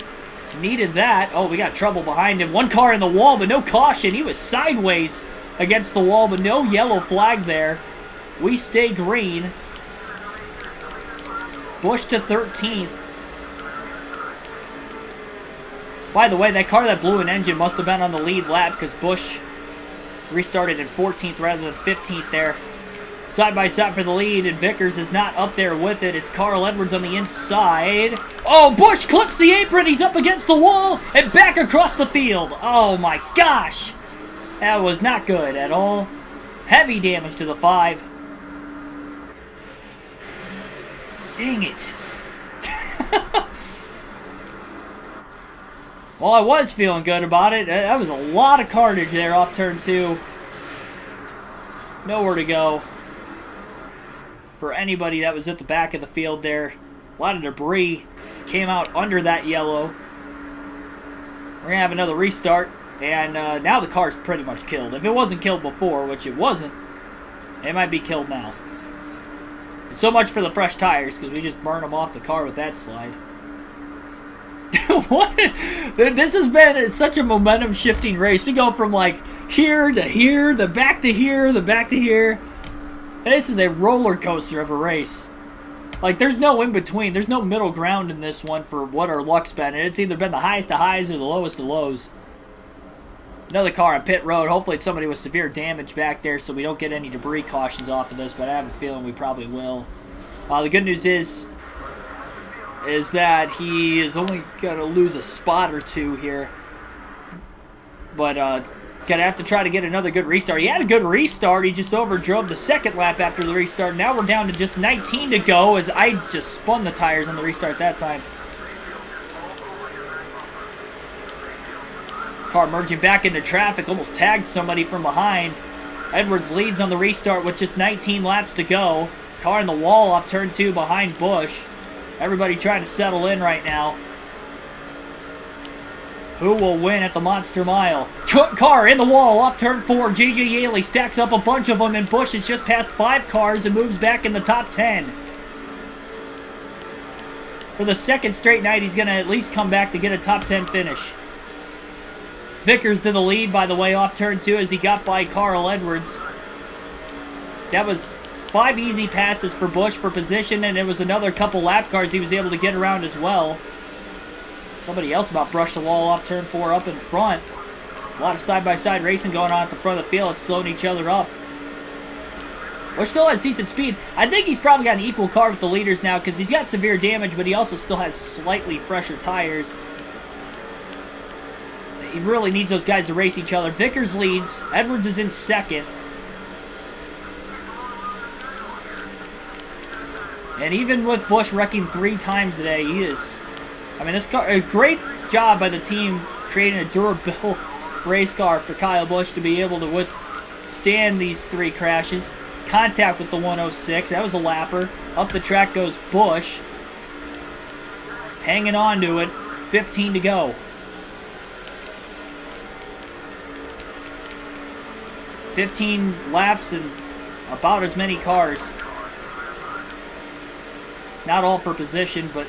Needed that. Oh, we got trouble behind him. One car in the wall, but no caution. He was sideways against the wall, but no yellow flag there. We stay green. Busch to 13th. By the way, that car that blew an engine must have been on the lead lap because Busch restarted in 14th rather than 15th there. Side by side for the lead, and Vickers is not up there with it. It's Carl Edwards on the inside. Oh, Busch clips the apron. He's up against the wall and back across the field. Oh my gosh. That was not good at all. Heavy damage to the 5. Dang it. Well, I was feeling good about it. That was a lot of carnage there off turn 2. Nowhere to go for anybody that was at the back of the field there. A lot of debris came out under that yellow. We're going to have another restart, and now the car's pretty much killed. If it wasn't killed before, which it wasn't, it might be killed now. So much for the fresh tires, because we just burned them off the car with that slide. What? This has been such a momentum shifting race. We go from like here to here, the back to here, the back to here. And this is a roller coaster of a race. Like there's no in between. There's no middle ground in this one for what our luck's been. And it's either been the highest of highs or the lowest of lows. Another car on pit road. Hopefully it's somebody with severe damage back there so we don't get any debris cautions off of this, but I have a feeling we probably will. The good news is that he is only going to lose a spot or 2 here. But going to have to try to get another good restart. He had a good restart. He just overdrove the second lap after the restart. Now we're down to just 19 to go as I just spun the tires on the restart that time. Car merging back into traffic. Almost tagged somebody from behind. Edwards leads on the restart with just 19 laps to go. Car in the wall off turn 2 behind Busch. Everybody trying to settle in right now. Who will win at the Monster Mile? Car in the wall off turn 4. J.J. Yaley stacks up a bunch of them, and Busch has just passed 5 cars and moves back in the top 10. For the second straight night, he's going to at least come back to get a top 10 finish. Vickers to the lead, by the way, off turn 2 as he got by Carl Edwards. That was 5 easy passes for Busch for position, and it was another couple lap cars he was able to get around as well. Somebody else about brushed the wall off turn 4 up in front. A lot of side-by-side racing going on at the front of the field. It's slowing each other up. Busch still has decent speed. I think he's probably got an equal car with the leaders now because he's got severe damage, but he also still has slightly fresher tires. He really needs those guys to race each other. Vickers leads. Edwards is in second. And even with Busch wrecking 3 times today, he is... I mean, this car... A great job by the team creating a durable race car for Kyle Busch to be able to withstand these 3 crashes. Contact with the 106. That was a lapper. Up the track goes Busch. Hanging on to it. 15 to go. 15 laps and about as many cars. Not all for position, but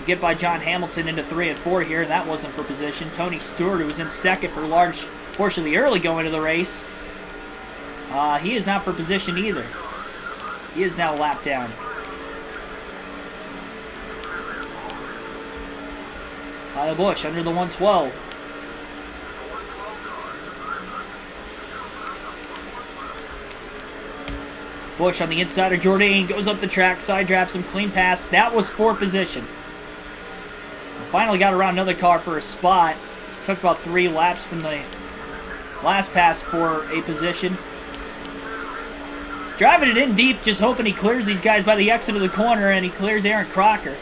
get by John Hamilton into 3 and 4 here, and that wasn't for position. Tony Stewart, who was in second for a large portion of the early going of the race, he is not for position either. He is now lapped down. Kyle Busch under the 112. Busch on the inside of Jourdain, goes up the track, side drafts him, clean pass. That was for position. So finally got around another car for a spot. Took about 3 laps from the last pass for a position. He's driving it in deep, just hoping he clears these guys by the exit of the corner, and he clears Aaron Crocker.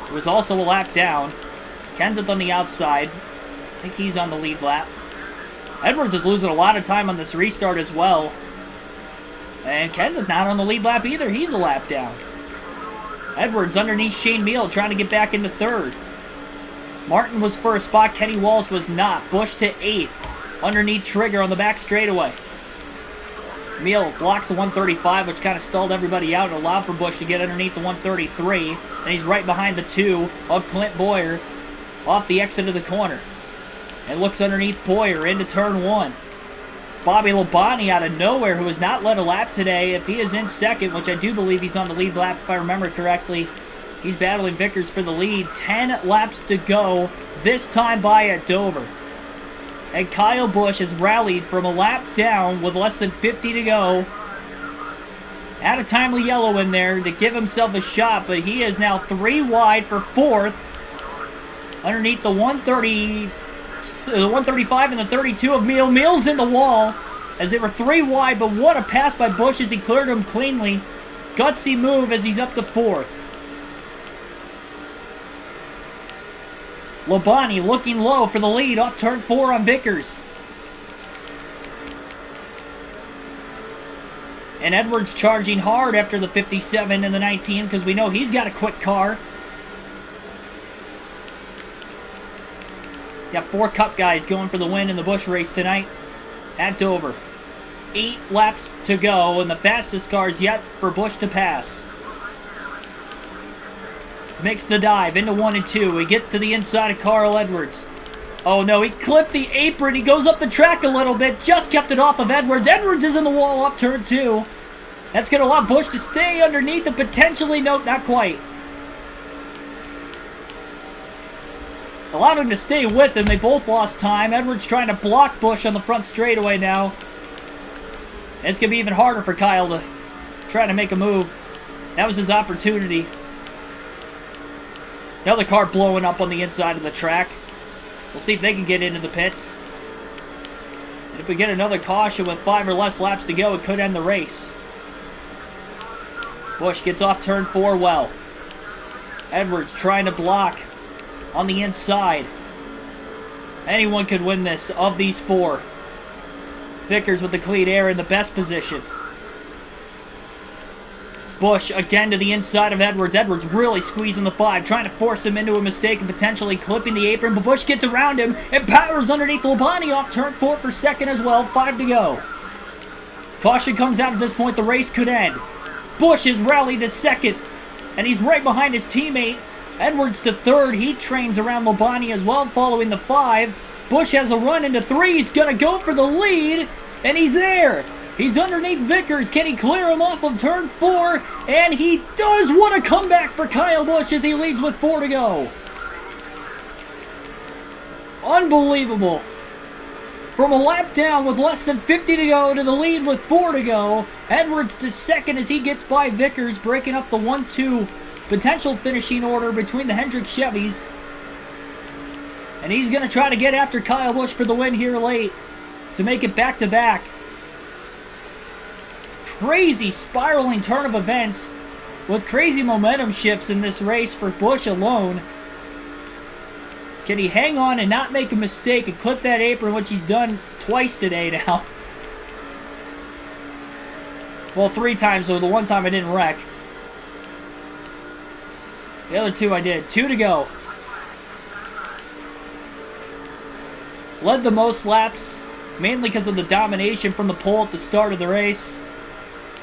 It was also a lap down. Kenseth on the outside. I think he's on the lead lap. Edwards is losing a lot of time on this restart as well. And Kenseth not on the lead lap either. He's a lap down. Edwards underneath Shane Meal trying to get back into 3rd. Martin was for a spot. Kenny Wallace was not. Busch to 8th. Underneath Trigger on the back straightaway. Meal blocks the 135, which kind of stalled everybody out and allowed for Busch to get underneath the 133. And he's right behind the 2 of Clint Boyer off the exit of the corner. And looks underneath Boyer into turn 1. Bobby Labonte out of nowhere, who has not led a lap today. If he is in second, which I do believe he's on the lead lap if I remember correctly, He's battling Vickers for the lead. 10 laps to go, this time by at Dover. And Kyle Busch has rallied from a lap down with less than 50 to go. Had a timely yellow in there to give himself a shot, but he is now 3 wide for 4th. Underneath the 130, the 135 and the 32 of Meal. Meal's in the wall as they were 3 wide, but what a pass by Busch as he cleared him cleanly. Gutsy move as he's up to 4th. Labonte looking low for the lead off turn 4 on Vickers. And Edwards charging hard after the 57 and the 19 because we know he's got a quick car. Got 4 Cup guys going for the win in the Busch race tonight at Dover. 8 laps to go, and the fastest cars yet for Busch to pass. Makes the dive into 1 and 2. He gets to the inside of Carl Edwards. Oh no, he clipped the apron. He goes up the track a little bit. Just kept it off of Edwards. Edwards is in the wall off turn 2. That's going to allow Busch to stay underneath and potentially, nope, not quite. Allowed him to stay with him. They both lost time. Edwards trying to block Busch on the front straightaway now. And it's going to be even harder for Kyle to try to make a move. That was his opportunity. Another car blowing up on the inside of the track. We'll see if they can get into the pits. And if we get another caution with 5 or less laps to go, it could end the race. Busch gets off turn 4 well. Edwards trying to block on the inside. Anyone could win this of these 4. Vickers with the clean air in the best position. Busch again to the inside of Edwards. Edwards really squeezing the 5, trying to force him into a mistake and potentially clipping the apron, but Busch gets around him and powers underneath Labonte off turn 4 for 2nd as well. 5 to go. Caution comes out at this point. The race could end. Busch is rallied to 2nd, and he's right behind his teammate. Edwards to 3rd. He trains around Labonte as well, following the 5. Busch has a run into 3. He's going to go for the lead, and he's there. He's underneath Vickers. Can he clear him off of turn 4? And he does. What a comeback for Kyle Busch as he leads with 4 to go. Unbelievable. From a lap down with less than 50 to go to the lead with 4 to go. Edwards to 2nd as he gets by Vickers, breaking up the 1-2 potential finishing order between the Hendrick Chevys. And he's going to try to get after Kyle Busch for the win here late to make it back-to-back. Crazy spiraling turn of events with crazy momentum shifts in this race for Busch alone. Can he hang on and not make a mistake and clip that apron, which he's done twice today now? Well, 3 times, though. The one time I didn't wreck. The other 2 I did. 2 to go. Led the most laps, mainly because of the domination from the pole at the start of the race.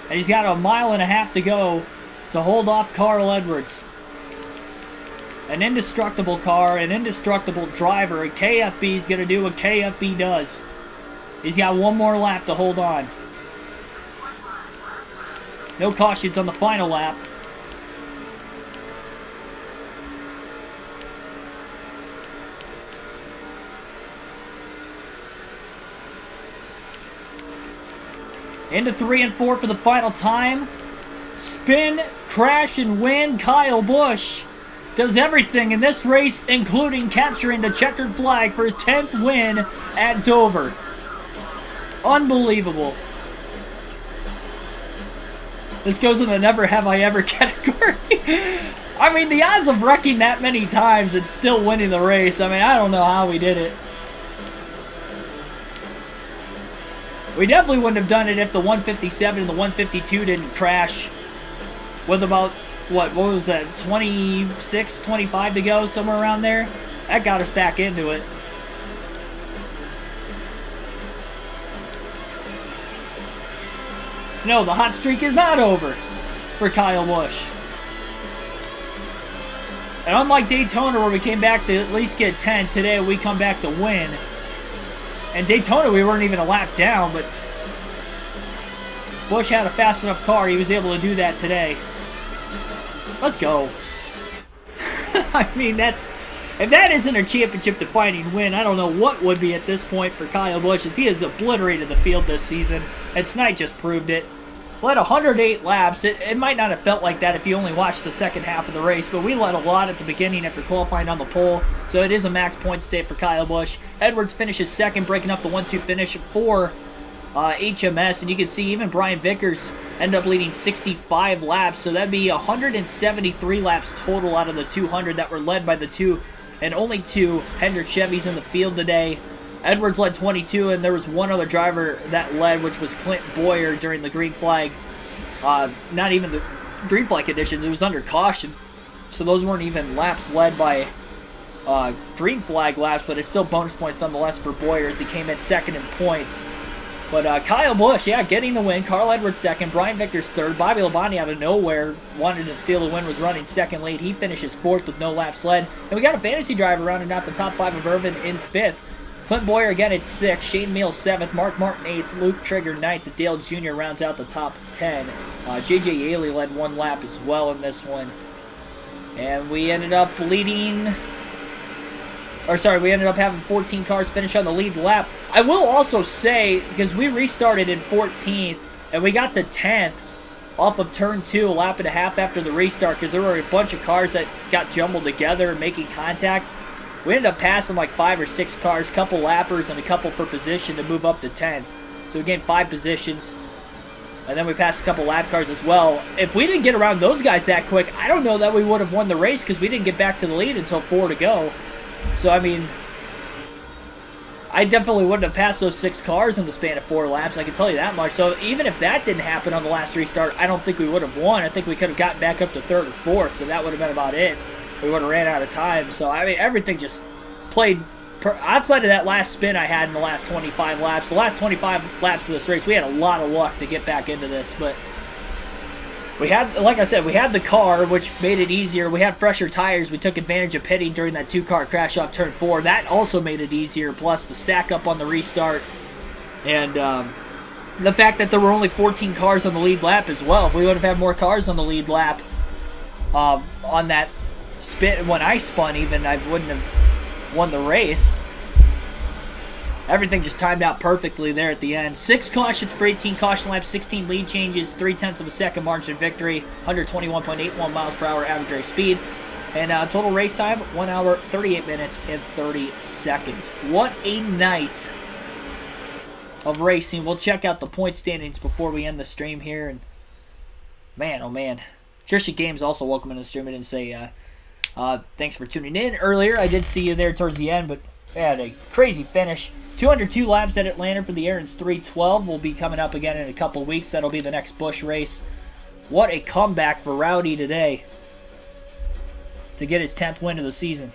And he's got 1.5 miles to go to hold off Carl Edwards. An indestructible car, an indestructible driver. And KFB is going to do what KFB does. He's got 1 more lap to hold on. No cautions on the final lap. Into 3 and 4 for the final time. Spin, crash, and win. Kyle Busch does everything in this race, including capturing the checkered flag for his 10th win at Dover. Unbelievable. This goes in the never have I ever category. I mean, the odds of wrecking that many times and still winning the race, I mean, I don't know how we did it. We definitely wouldn't have done it if the 157 and the 152 didn't crash with about, what was that, 26, 25 to go, somewhere around there. That got us back into it. No, the hot streak is not over for Kyle Busch. And unlike Daytona, where we came back to at least get 10, today we come back to win. And Daytona, we weren't even a lap down, but Busch had a fast enough car. He was able to do that today. Let's go. I mean, if that isn't a championship-defining win, I don't know what would be at this point for Kyle Busch, as he has obliterated the field this season, and tonight just proved it. Led 108 laps. It might not have felt like that if you only watched the second half of the race, but we led a lot at the beginning after qualifying on the pole, so it is a max points day for Kyle Busch. Edwards finishes second, breaking up the 1-2 finish for HMS, and you can see even Brian Vickers ended up leading 65 laps, so that'd be 173 laps total out of the 200 that were led by the two and only two Hendrick Chevys in the field today. Edwards led 22, and there was one other driver that led, which was Clint Boyer during the green flag. Not even the green flag conditions, it was under caution, so those weren't even laps led by green flag laps, but it's still bonus points nonetheless for Boyer as he came in second in points. But Kyle Busch, yeah, getting the win. Carl Edwards second. Brian Vickers third. Bobby Labonte out of nowhere wanted to steal the win, was running second late. He finishes fourth with no laps led. And we got a fantasy driver rounding out the top five of Irvin in fifth. Clint Boyer again at sixth. Shane Meals seventh. Mark Martin eighth. Luke Trigger ninth. Dale Jr. rounds out the top 10. J.J. Yaley led one lap as well in this one. And we ended up leading... we ended up having 14 cars finish on the lead lap. I will also say, because we restarted in 14th, and we got to 10th off of turn 2 a lap and a half after the restart, because there were a bunch of cars that got jumbled together and making contact. We ended up passing like 5 or 6 cars, couple lappers, and a couple for position to move up to 10th. So we gained 5 positions. And then we passed a couple lap cars as well. If we didn't get around those guys that quick, I don't know that we would have won the race, because we didn't get back to the lead until 4 to go. So, I mean, I definitely wouldn't have passed those 6 cars in the span of 4 laps, I can tell you that much. So, even if that didn't happen on the last restart, I don't think we would have won. I think we could have gotten back up to 3rd or 4th, but that would have been about it. We would have ran out of time. So, I mean, everything just played... outside of that last spin I had in the last 25 laps, the last 25 laps of this race, we had a lot of luck to get back into this, but... we had, like I said, we had the car, which made it easier. We had fresher tires. We took advantage of pitting during that 2-car crash off turn 4. That also made it easier, plus the stack up on the restart. And the fact that there were only 14 cars on the lead lap as well. If we would have had more cars on the lead lap on that spin, when I spun even, I wouldn't have won the race. Everything just timed out perfectly there at the end. 6 cautions for 18 caution laps, 16 lead changes, 0.3 of a second margin victory, 121.81 miles per hour average race speed, and total race time, 1 hour, 38 minutes, and 30 seconds. What a night of racing. We'll check out the point standings before we end the stream here. And man, oh man. Trisha Games also welcome in the stream. I didn't say thanks for tuning in earlier. I did see you there towards the end, but we had a crazy finish. 202 laps at Atlanta for the Aaron's 312 will be coming up again in a couple weeks. That'll be the next Busch race. What a comeback for Rowdy today to get his 10th win of the season.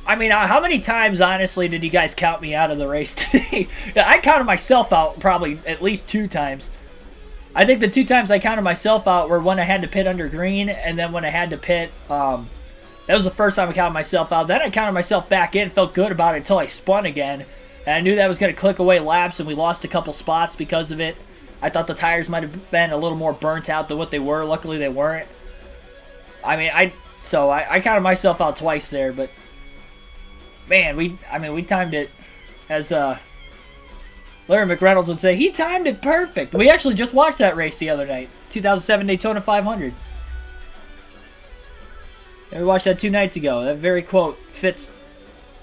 I mean, how many times, honestly, did you guys count me out of the race today? I counted myself out probably at least 2 times. I think the 2 times I counted myself out were when I had to pit under green, and then when I had to pit, that was the first time I counted myself out. Then I counted myself back in, felt good about it until I spun again, and I knew that was going to click away laps, and we lost a couple spots because of it. I thought the tires might have been a little more burnt out than what they were. Luckily, they weren't. I mean, I counted myself out twice there, but man, we timed it as Larry McReynolds would say, he timed it perfect. We actually just watched that race the other night, 2007 Daytona 500. And we watched that 2 nights ago. That very quote fits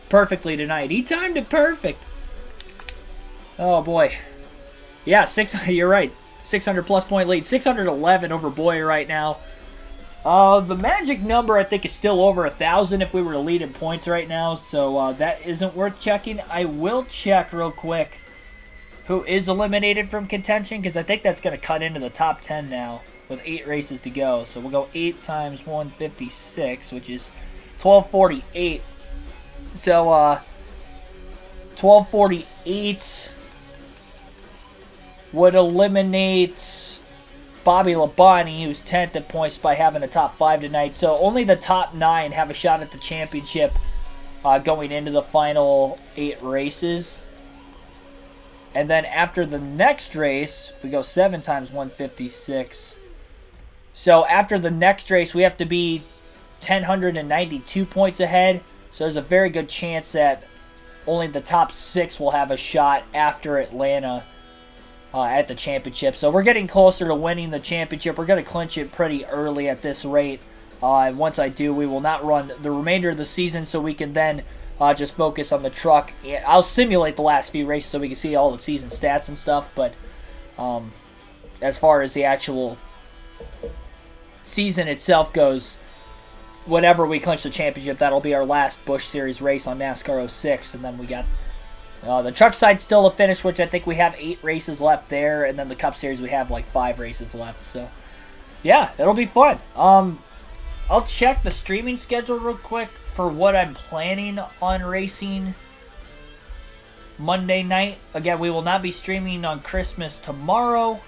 perfectly tonight. He timed it perfect. Oh boy. Yeah, 600. You're right. 600 plus point lead. 611 over Boyer right now. The magic number I think is still over 1,000 if we were to lead in points right now. So that isn't worth checking. I will check real quick who is eliminated from contention, because I think that's going to cut into the top 10 now with 8 races to go. So we'll go 8 times 156, which is 1248. So 1248 would eliminate Bobby Labonte, who's 10th in points by having a top 5 tonight. So only the top 9 have a shot at the championship going into the final 8 races. And then after the next race, if we go 7 times 156. So after the next race, we have to be 1,092 points ahead. So there's a very good chance that only the top 6 will have a shot after Atlanta at the championship. So we're getting closer to winning the championship. We're going to clinch it pretty early at this rate. And once I do, we will not run the remainder of the season, so we can then just focus on the truck. I'll simulate the last few races so we can see all the season stats and stuff. But as far as the actual season itself goes, whenever we clinch the championship, that'll be our last Busch Series race on NASCAR 06. And then we got the truck side still to finish, which I think we have 8 races left there. And then the Cup Series, we have like 5 races left. So, yeah, it'll be fun. I'll check the streaming schedule real quick for what I'm planning on racing Monday night. Again, we will not be streaming on Christmas tomorrow.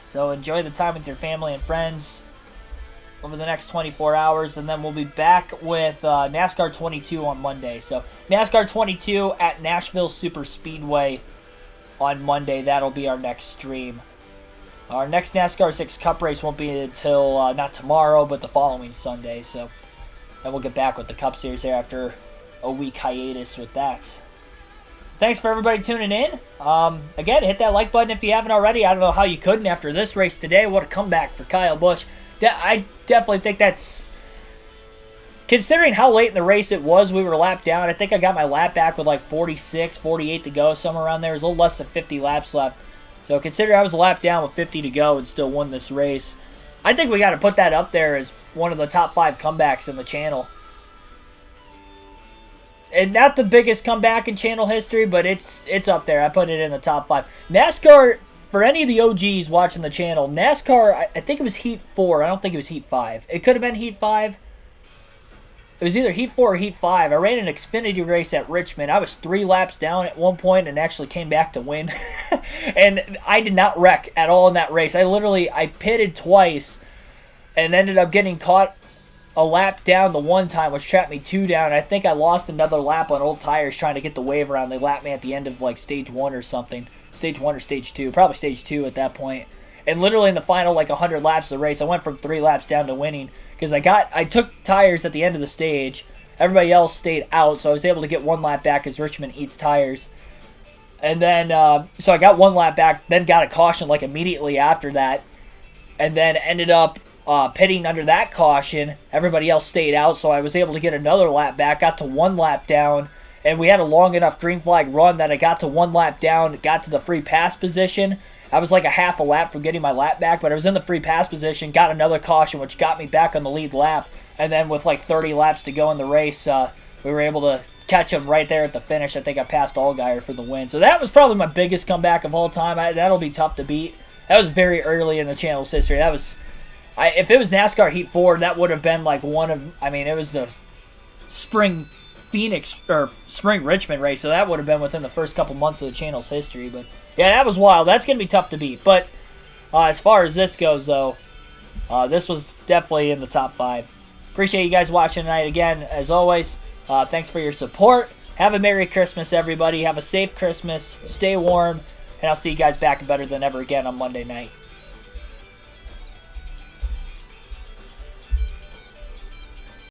So enjoy the time with your family and friends over the next 24 hours. And then we'll be back with NASCAR 22 on Monday. So NASCAR 22 at Nashville Super Speedway on Monday. That'll be our next stream. Our next NASCAR 6 Cup race won't be until not tomorrow, but the following Sunday. So then we'll get back with the Cup Series there after a week hiatus with that. Thanks for everybody tuning in. Again, hit that like button if you haven't already. I don't know how you couldn't after this race today. What a comeback for Kyle Busch. I definitely think that's... Considering how late in the race it was, we were lapped down. I think I got my lap back with like 46, 48 to go, somewhere around there. There's a little less than 50 laps left. So consider I was a lap down with 50 to go and still won this race. I think we got to put that up there as one of the top 5 comebacks in the channel. And not the biggest comeback in channel history, but it's up there. I put it in the top 5. NASCAR, for any of the OGs watching the channel, NASCAR, I think it was Heat 4. I don't think it was Heat 5. It could have been Heat 5. It was either Heat 4 or Heat 5. I ran an Xfinity race at Richmond. I was 3 laps down at one point and actually came back to win. And I did not wreck at all in that race. I pitted twice and ended up getting caught a lap down the one time, which trapped me 2 down. I think I lost another lap on old tires trying to get the wave around. They lapped me at the end of like stage 1 or something. Stage 1 or stage 2. Probably stage 2 at that point. And literally in the final like 100 laps of the race, I went from 3 laps down to winning. Because I took tires at the end of the stage. Everybody else stayed out, so I was able to get 1 lap back as Richmond eats tires. And then, so I got 1 lap back, then got a caution like immediately after that. And then ended up pitting under that caution. Everybody else stayed out, so I was able to get another lap back, got to 1 lap down. And we had a long enough green flag run that I got to 1 lap down, got to the free pass position. I was like a half a lap from getting my lap back, but I was in the free pass position, got another caution, which got me back on the lead lap. And then with like 30 laps to go in the race, we were able to catch him right there at the finish. I think I passed Allgaier for the win. So that was probably my biggest comeback of all time. That'll be tough to beat. That was very early in the channel's history. That was, if it was NASCAR Heat 4, that would have been like one of, it was the spring Phoenix or spring Richmond race, so that would have been within the first couple months of the channel's history. But yeah, that was wild. That's gonna be tough to beat. But as far as this goes, though, this was definitely in the top 5. Appreciate you guys watching tonight again, as always. Thanks for your support. Have a Merry Christmas, everybody. Have a safe Christmas. Stay warm, and I'll see you guys back better than ever again on Monday night.